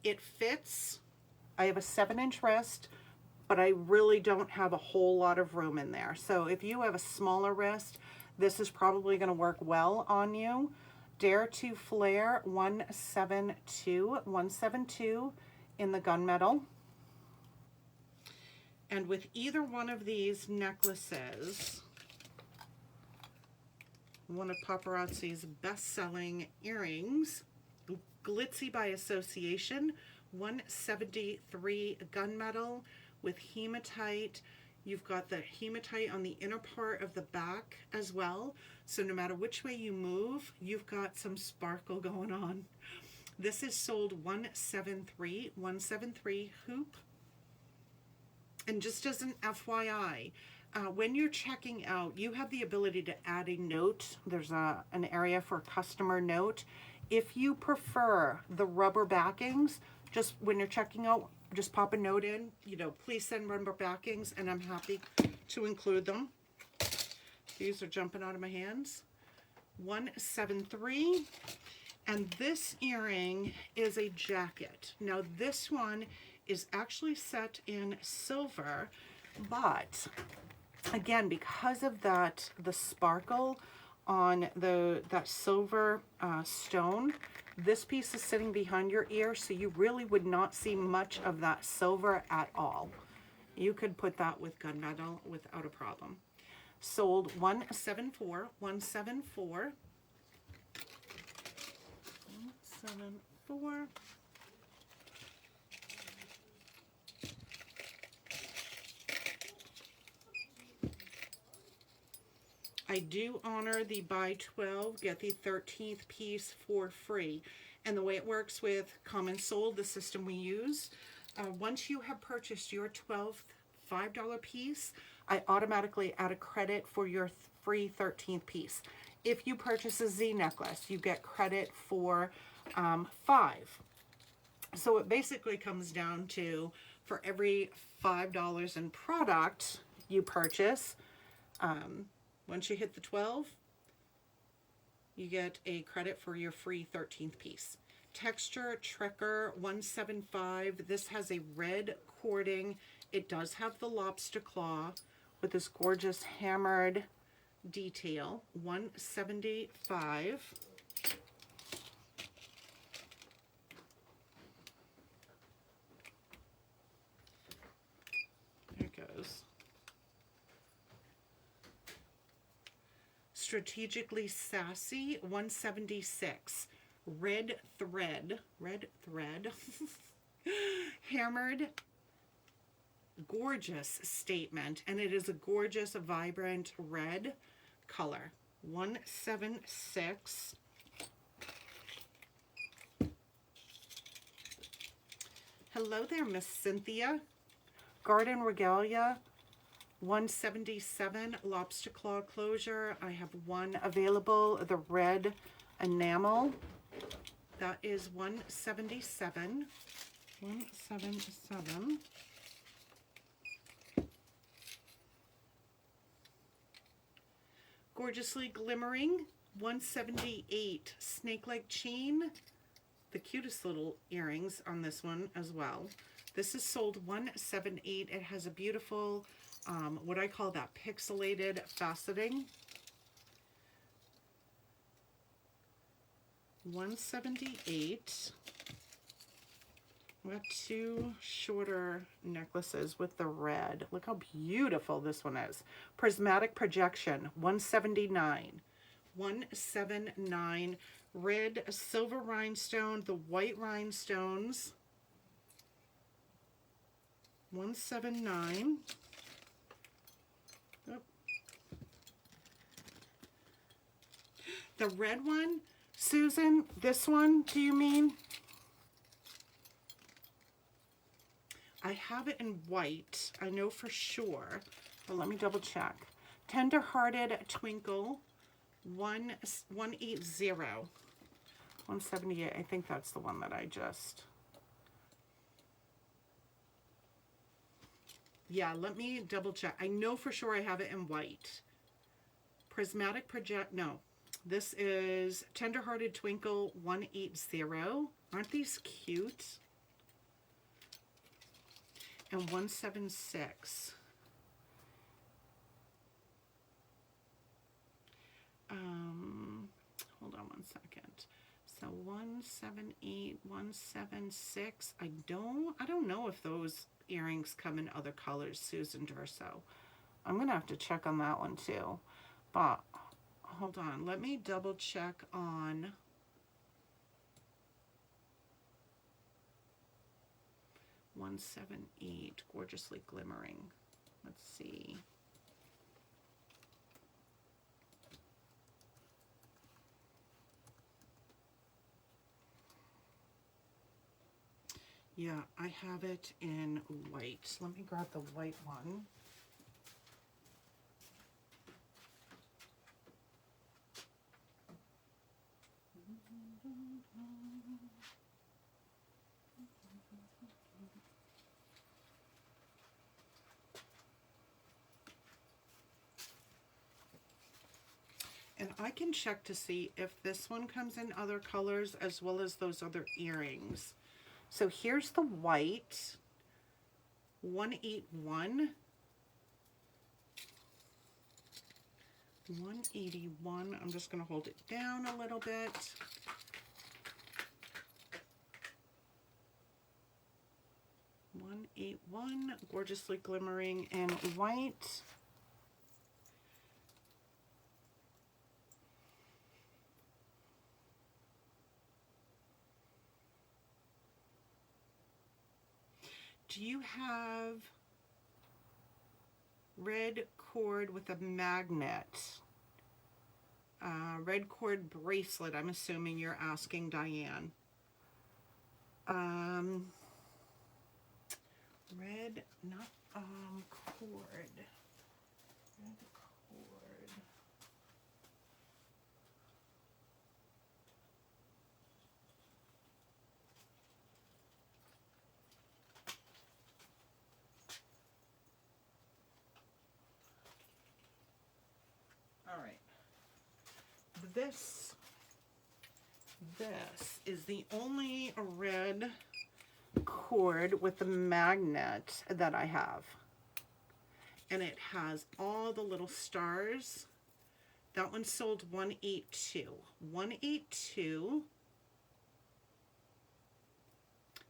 It fits. I have a 7-inch wrist, but I really don't have a whole lot of room in there. So if you have a smaller wrist, this is probably going to work well on you. Dare to Flare 172 in the gunmetal. And with either one of these necklaces, one of Paparazzi's best-selling earrings, Glitzy by Association, 173 gunmetal with hematite. You've got the hematite on the inner part of the back as well. So no matter which way you move, you've got some sparkle going on. This is sold 173 hoop. And just as an FYI, when you're checking out, you have the ability to add a note. There's an area for customer note. If you prefer the rubber backings, just when you're checking out, just pop a note in, you know, please send rubber backings, and I'm happy to include them. These are jumping out of my hands. 173. And this earring is a jacket. Now this one is actually set in silver, but again, because of that, the sparkle on that silver stone, this piece is sitting behind your ear, so you really would not see much of that silver at all. You could put that with gunmetal without a problem. Sold 174. I do honor the buy 12, get the 13th piece for free. And the way it works with Common Sold, the system we use, once you have purchased your 12th $5 piece, I automatically add a credit for your free 13th piece. If you purchase a Z necklace, you get credit for 5. So it basically comes down to, for every $5 in product you purchase, once you hit the 12, you get a credit for your free 13th piece. Texture Trekker 175. This has a red cording. It does have the lobster claw with this gorgeous hammered detail. 175. There it goes. Strategically Sassy 176. Red thread. Hammered, gorgeous statement, and it is a gorgeous, vibrant red color. 176. Hello there, Miss Cynthia. Garden Regalia 177, lobster claw closure. I have one available, the red enamel. That is 177. 177. Gorgeously Glimmering 178 snake leg chain. The cutest little earrings on this one as well. This is sold 178. It has a beautiful, what I call that pixelated faceting. 178. We got two shorter necklaces with the red. Look how beautiful this one is. Prismatic projection, 179. 179. Red silver rhinestone, the white rhinestones. 179. Oh. The red one, Susan, this one, do you mean? I have it in white, I know for sure, but let me double check. Tender-hearted twinkle, 180. 178, I think that's the one that I just... Yeah, let me double check. I know for sure I have it in white. Prismatic project, no. This is Tender-Hearted Twinkle 180. Aren't these cute? And 176. Hold on one second. So 178, 176. I don't know if those earrings come in other colors, Susan Durso. I'm gonna have to check on that one too. But hold on, let me double check on 178, gorgeously glimmering. Let's see. Yeah, I have it in white. Let me grab the white one. And I can check to see if this one comes in other colors as well as those other earrings. So here's the white, 181. 181. I'm just going to hold it down a little bit. $181, gorgeously glimmering in white. Do you have red cord with a magnet? Red cord bracelet, I'm assuming you're asking, Diane. Red, not cord. Red cord. All right. This is the only red cord with the magnet that I have, and it has all the little stars. That one sold 182. 182.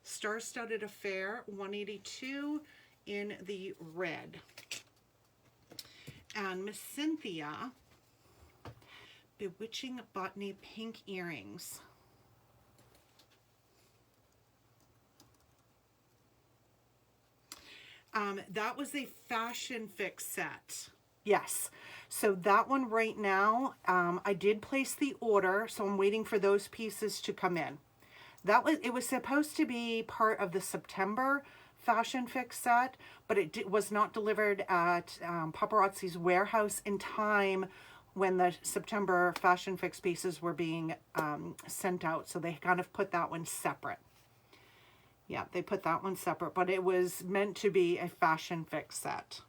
Star-Studded Affair 182 in the red. And Miss Cynthia, Bewitching Botany pink earrings. That was a Fashion Fix set. Yes. So that one right now, I did place the order, so I'm waiting for those pieces to come in. It was supposed to be part of the September Fashion Fix set, but it was not delivered at Paparazzi's warehouse in time when the September Fashion Fix pieces were being sent out. So they kind of put that one separate. Yeah, they put that one separate, but it was meant to be a Fashion Fix set.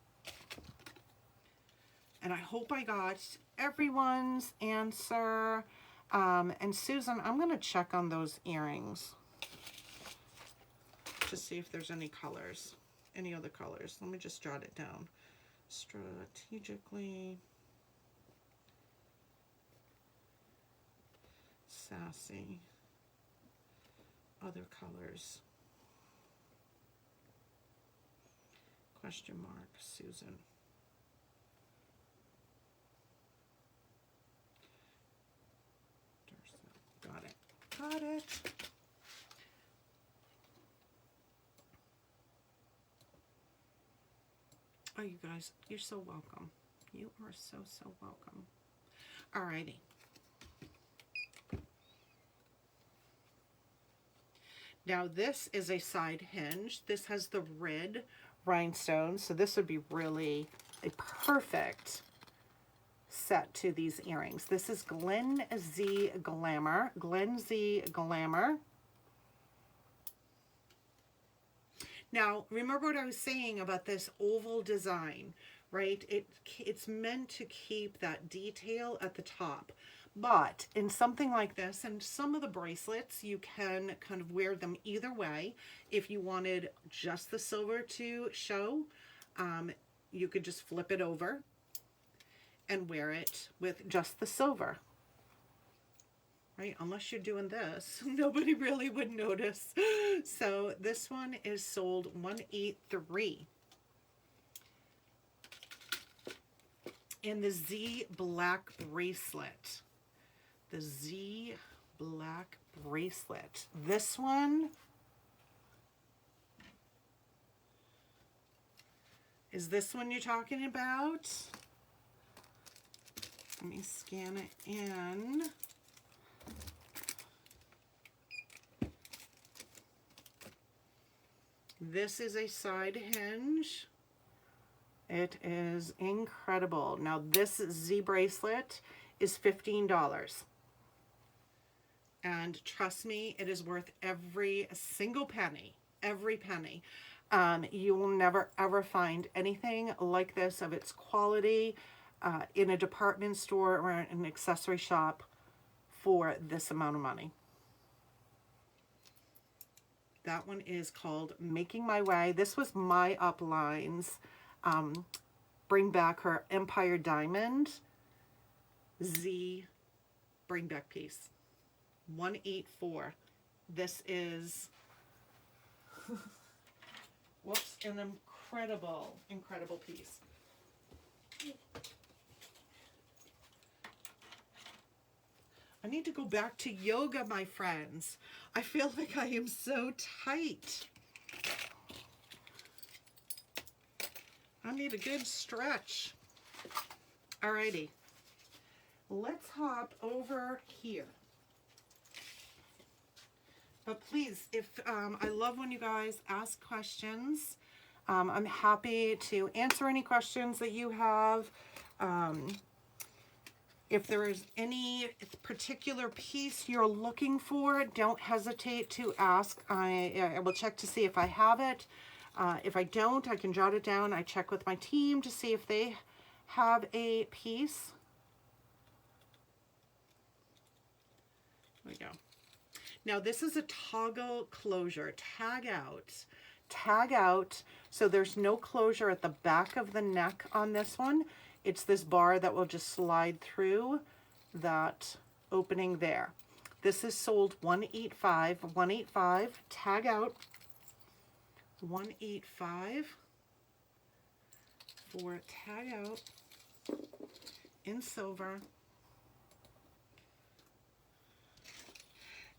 And I hope I got everyone's answer. And Susan, I'm going to check on those earrings to see if there's any colors, any other colors. Let me just jot it down. Strategically sassy. Other colors. Question mark, Susan. Got it. Got it. Oh, you guys, you're so welcome. You are so, so welcome. Alrighty. Now this is a side hinge. This has the red rhinestones, so this would be really a perfect set to these earrings. This is Glen Z Glamour. Glen Z Glamour. Now, remember what I was saying about this oval design, right? It's meant to keep that detail at the top. But in something like this, and some of the bracelets, you can kind of wear them either way. If you wanted just the silver to show, you could just flip it over and wear it with just the silver. Right? Unless you're doing this, nobody really would notice. So this one is sold $183. And the Z Black bracelet. The Z Black bracelet. This one is this one you're talking about? Let me scan it in. This is a side hinge. It is incredible. Now this Z bracelet is $15. And trust me, it is worth every single penny. Every penny. You will never ever find anything like this of its quality in a department store or an accessory shop for this amount of money. That one is called Making My Way. This was my upline's Bring Back Her Empire Diamond Z Bring Back piece. $184. This is whoops, an incredible piece. I need to go back to yoga, my friends. I feel like I am so tight. I need a good stretch. Alrighty. Let's hop over here. But please, if I love when you guys ask questions. I'm happy to answer any questions that you have. If there is any particular piece you're looking for, don't hesitate to ask. I will check to see if I have it. If I don't, I can jot it down. I check with my team to see if they have a piece. There we go. Now this is a toggle closure, tag out. So there's no closure at the back of the neck on this one. It's this bar that will just slide through that opening there. This is sold $185, tag out, $185 for tag out in silver.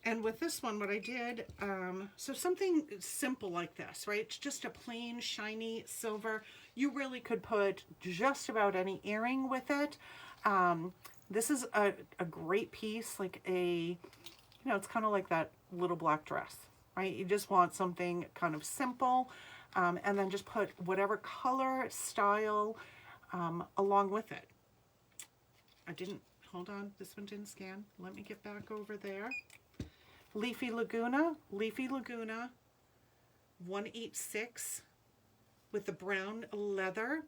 And with this one, what I did, so something simple like this, right? It's just a plain, shiny silver. You really could put just about any earring with it. This is a great piece, like it's kind of like that little black dress, right? You just want something kind of simple, and then just put whatever color, style, along with it. Hold on, this one didn't scan. Let me get back over there. Leafy Laguna, $186 with the brown leather.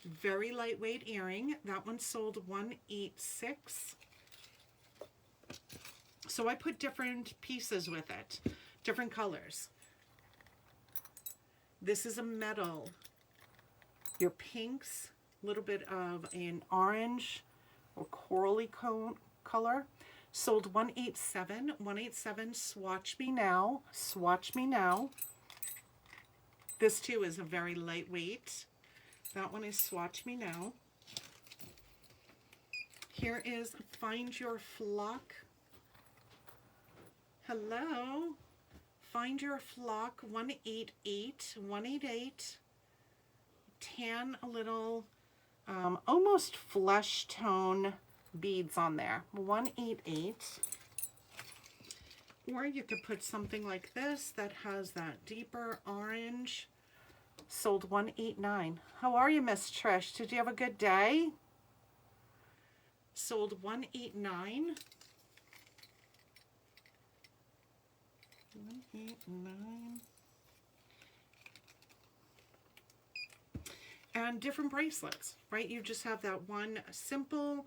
Very lightweight earring. That one sold $186. So I put different pieces with it, different colors. This is a metal. Your pinks, a little bit of an orange or corally color. Sold $187. $187. Swatch me now. Swatch me now. This too is a very lightweight. That one is Swatch Me Now. Here is Find Your Flock. Hello. Find Your Flock 188. 188. Tan, a little almost flesh tone beads on there. 188. Or you could put something like this that has that deeper orange. Sold $189. How are you, Miss Trish? Did you have a good day? Sold $189. $189. And different bracelets, right? You just have that one simple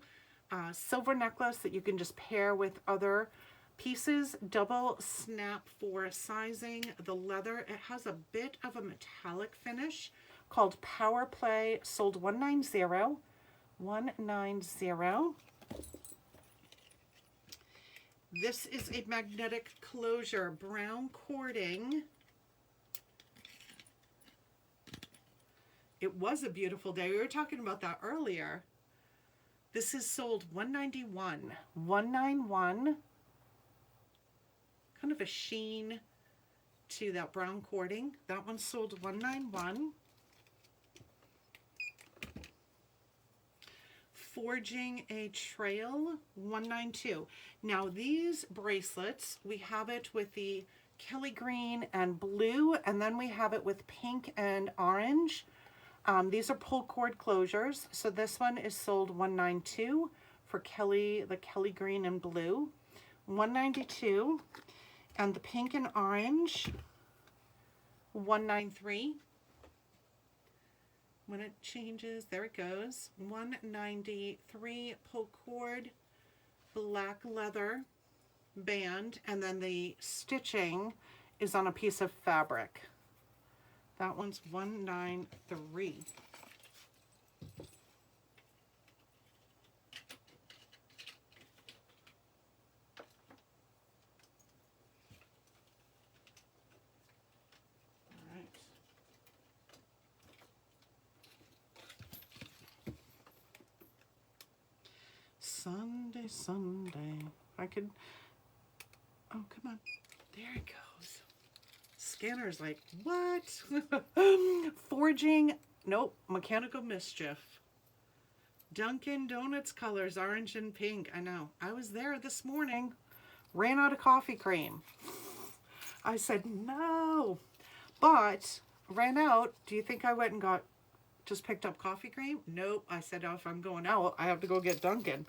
silver necklace that you can just pair with other pieces. Double snap for sizing. The leather, it has a bit of a metallic finish called Power Play. Sold $190. $190. This is a magnetic closure, brown cording. It was a beautiful day. We were talking about that earlier. This is sold $191. $191. Kind of a sheen to that brown cording. That one sold $191. Forging a Trail, $192. Now these bracelets, we have it with the Kelly green and blue, and then we have it with pink and orange. These are pull cord closures. So this one is sold $192 for Kelly, the Kelly green and blue. $192. And the pink and orange, $193. When it changes, there it goes. $193 pull cord, black leather band, and then the stitching is on a piece of fabric. That one's $193. Sunday, Sunday. I could, oh, come on. There it goes. Scanner's like, what? Forging, nope, Mechanical Mischief. Dunkin' Donuts colors, orange and pink. I know. I was there this morning. Ran out of coffee cream. I said, no. But, ran out. Do you think I went and just picked up coffee cream? Nope. I said, oh, if I'm going out, I have to go get Dunkin'.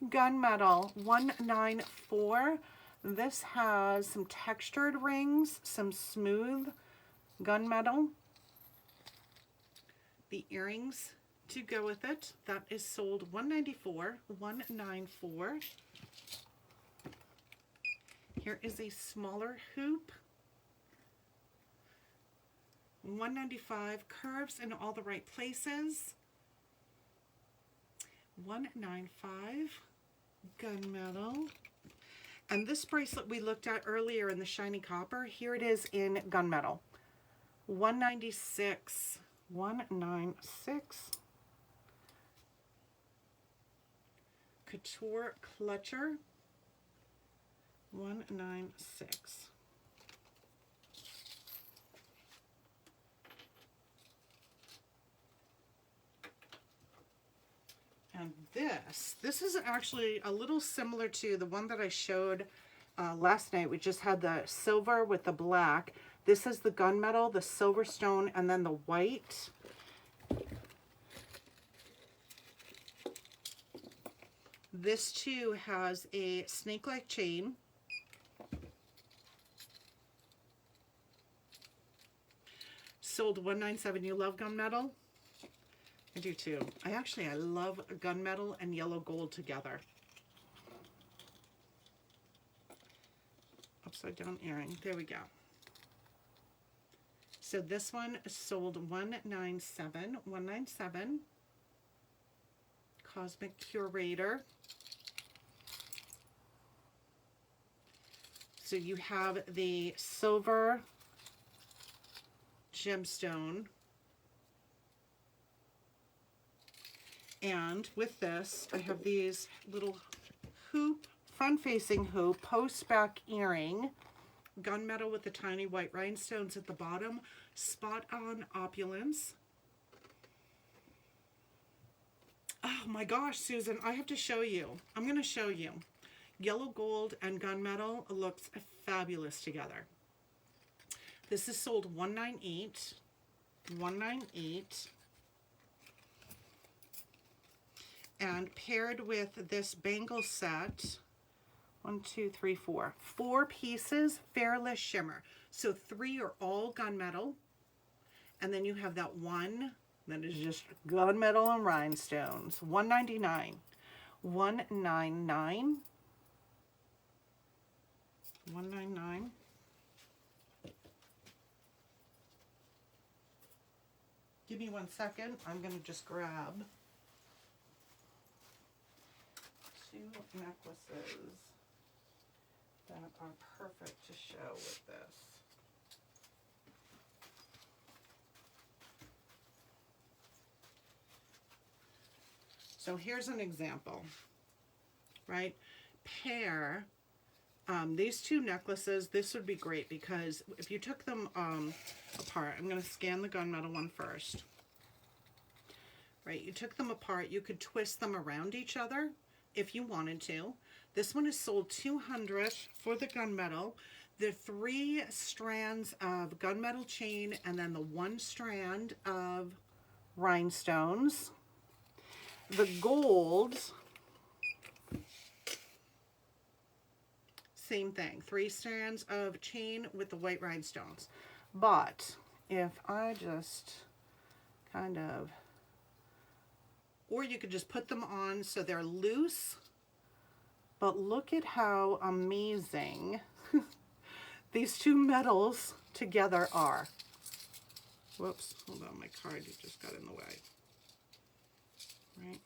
Gunmetal, $194. This has some textured rings, some smooth gunmetal. The earrings to go with it. That is sold $194. $194. Here is a smaller hoop. $195. Curves in all the right places. $195. Gunmetal. And this bracelet we looked at earlier in the shiny copper, here it is in gunmetal. $196. $196. Couture clutcher. $196. And this is actually a little similar to the one that I showed last night. We just had the silver with the black. This is the gunmetal, the silver stone, and then the white. This too has a snake-like chain. sold $197. You love gunmetal? I do too. I love gunmetal and yellow gold together. Upside down earring. There we go. So this one sold $197. Cosmic Curator. So you have the silver gemstone. And with this, I have these little hoop, front-facing hoop, post-back earring, gunmetal with the tiny white rhinestones at the bottom, spot-on opulence. Oh my gosh, Susan, I have to show you. I'm going to show you. Yellow gold and gunmetal looks fabulous together. This is sold $198. $198. And paired with this bangle set, 1, 2, 3, 4. 4 pieces, Fairless Shimmer. So 3 are all gunmetal. And then you have that one that is just gunmetal and rhinestones. $199. $199. $199. Give me 1 second. I'm going to just grab 2 necklaces that are perfect to show with this. So here's an example, right? Pair these 2 necklaces. This would be great because if you took them apart, I'm going to scan the gunmetal one first. Right, you took them apart, you could twist them around each other if you wanted to. This one is sold $200 for the gunmetal. The 3 strands of gunmetal chain and then the 1 strand of rhinestones. The gold, same thing, 3 strands of chain with the white rhinestones. But if I just kind of, or you could just put them on so they're loose, but look at how amazing these 2 metals together are. Whoops, hold on, my card just got in the way. Right?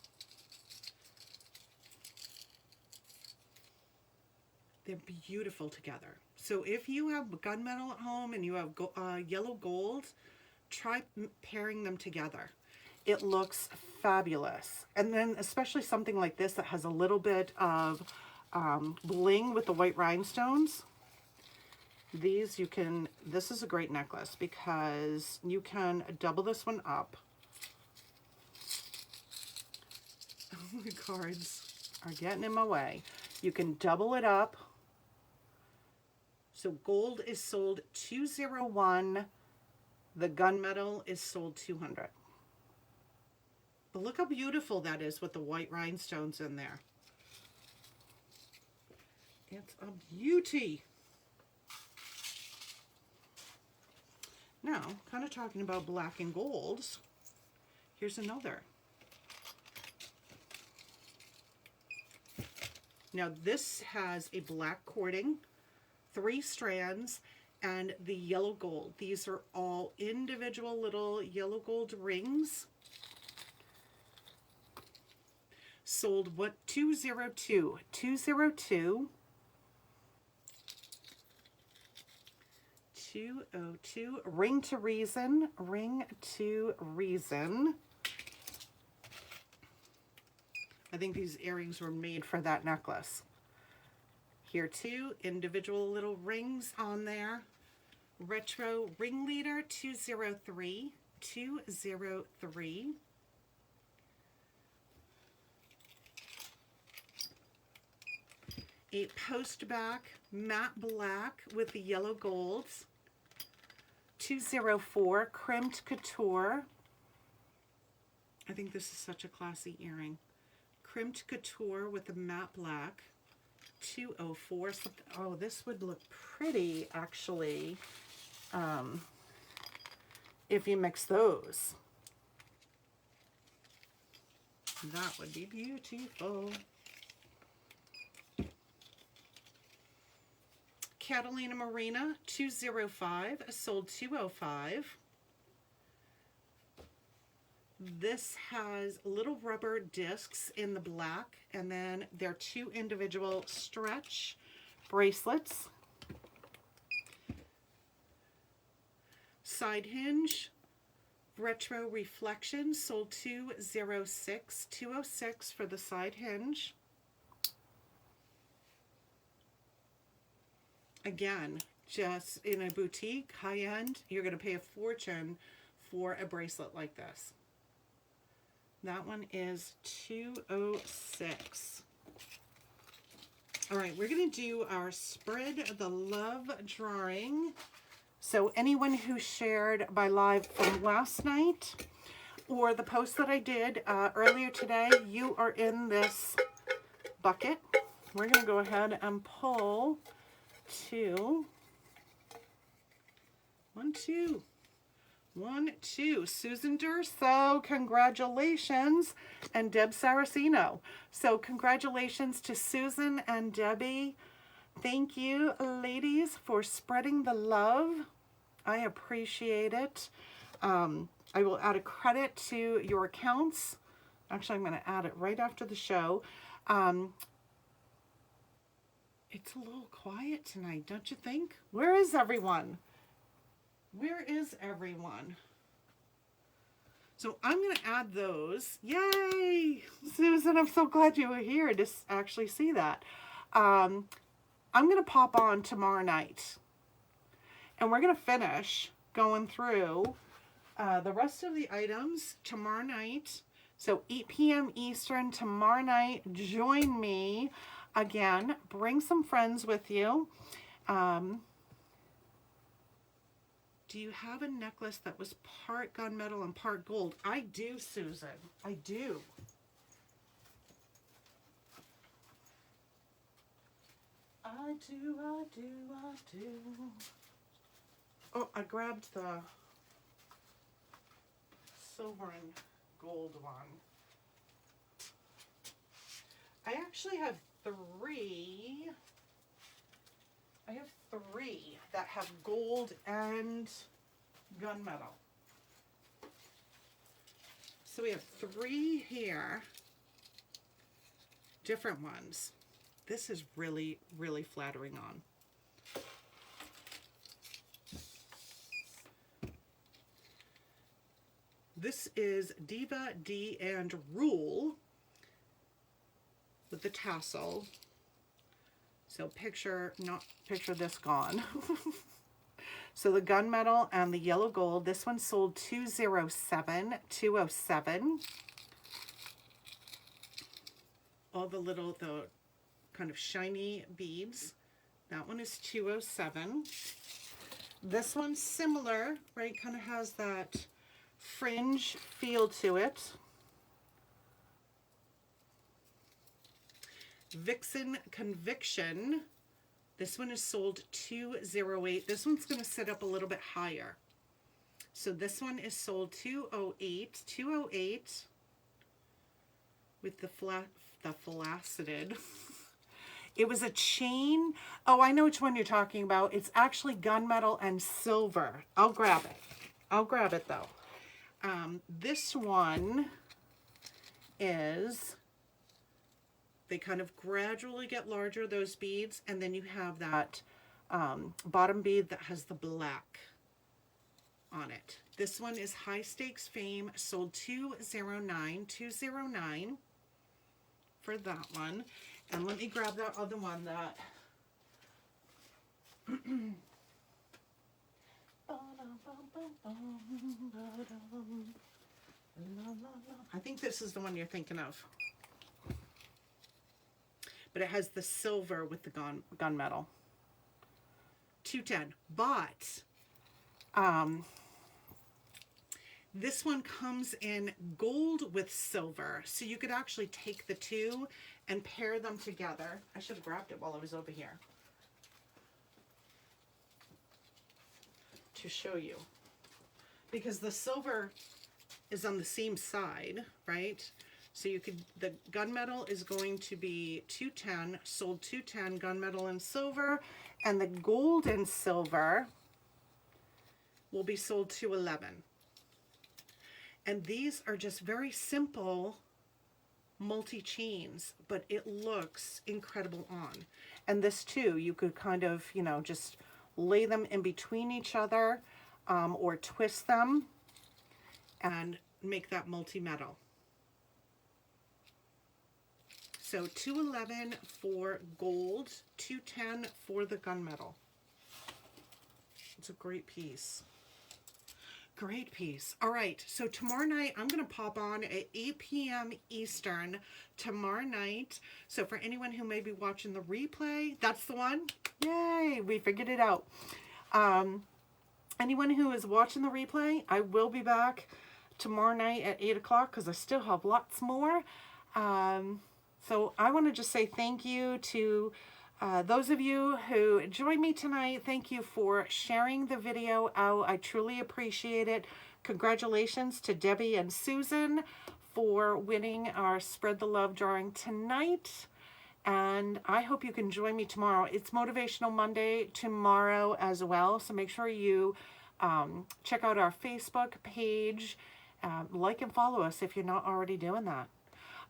They're beautiful together. So if you have gunmetal at home and you have yellow gold, try pairing them together. It looks fabulous. And then especially something like this that has a little bit of bling with the white rhinestones. These you can, this is a great necklace because you can double this one up. Oh, my cards are getting in my way. You can double it up. So gold is sold $201. The gunmetal is sold $200. But look how beautiful that is with the white rhinestones in there. It's a beauty. Now, kind of talking about black and golds, here's another. Now this has a black cording, 3 strands, and the yellow gold. These are all individual little yellow gold rings. Sold what? $202. $202. $202. Ring to Reason. Ring to Reason. I think these earrings were made for that necklace. Here too, individual little rings on there. Retro Ringleader 203. 203. A post back matte black with the yellow golds. 204 Crimped Couture. I think this is such a classy earring. Crimped Couture with the matte black. 204. Oh, this would look pretty actually if you mix those. That would be beautiful. Catalina Marina 205, sold 205. This has little rubber discs in the black, and then they're 2 individual stretch bracelets. Side hinge, retro reflection, sold 206, 206 for the side hinge. Again, just in a boutique, high-end, you're going to pay a fortune for a bracelet like this. That one is 206. All right, we're going to do our Spread the Love drawing. So anyone who shared my live from last night or the post that I did earlier today, you are in this bucket. We're going to go ahead and pull 2. 1, 2. 1, 2. Susan Durso, congratulations. And Deb Saraceno. So congratulations to Susan and Debbie. Thank you, ladies, for spreading the love. I appreciate it. I will add a credit to your accounts. Actually, I'm going to add it right after the show. It's a little quiet tonight, don't you think? Where is everyone? Where is everyone? So I'm going to add those. Yay! Susan, I'm so glad you were here to actually see that. I'm going to pop on tomorrow night. And we're going to finish going through the rest of the items tomorrow night. So 8 p.m. Eastern tomorrow night. Join me. Again, bring some friends with you. Do you have a necklace that was part gunmetal and part gold? I do, Susan. I do. I do. Oh, I grabbed the silver and gold one. I actually have 3. I have 3 that have gold and gunmetal. So we have 3 here, different ones. This is really, really flattering on. This is Diva D and Rule with the tassel. So picture this gone. So the gunmetal and the yellow gold. This one sold 207, 207. All the kind of shiny beads. That one is 207. This one's similar, right? Kind of has that fringe feel to it. Vixen Conviction. This one is sold 208. This one's going to sit up a little bit higher. So this one is sold 208. 208 with the flaccid. It was a chain. Oh, I know which one you're talking about. It's actually gunmetal and silver. I'll grab it. I'll grab it though. This one is, they kind of gradually get larger, those beads, and then you have that bottom bead that has the black on it. This one is High Stakes Fame, sold 209, 209 for that one. And let me grab that other one that I think this is the one you're thinking of. But it has the silver with the gunmetal. 210. But this one comes in gold with silver. So you could actually take the two and pair them together. I should have grabbed it while I was over here to show you. because the silver is on the same side, right? So you could, the gunmetal is going to be 210, sold 210, gunmetal and silver, and the gold and silver will be sold 211. And these are just very simple multi-chains, but it looks incredible on. And this too, you could kind of, you know, just lay them in between each other, or twist them and make that multi-metal. So 211 for gold, 210 for the gunmetal. It's a great piece. Great piece. All right, so tomorrow night I'm going to pop on at 8 p.m. Eastern tomorrow night. So for anyone who may be watching the replay, that's the one. Yay, we figured it out. Anyone who is watching the replay, I will be back tomorrow night at 8 o'clock because I still have lots more. So I want to just say thank you to those of you who joined me tonight. Thank you for sharing the video out. I truly appreciate it. Congratulations to Debbie and Susan for winning our Spread the Love drawing tonight. And I hope you can join me tomorrow. It's Motivational Monday tomorrow as well. So make sure you check out our Facebook page. Like and follow us if you're not already doing that.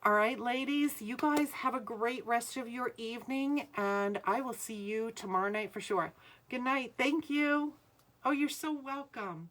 All right, ladies, you guys have a great rest of your evening, and I will see you tomorrow night for sure. Good night. Thank you. Oh, you're so welcome.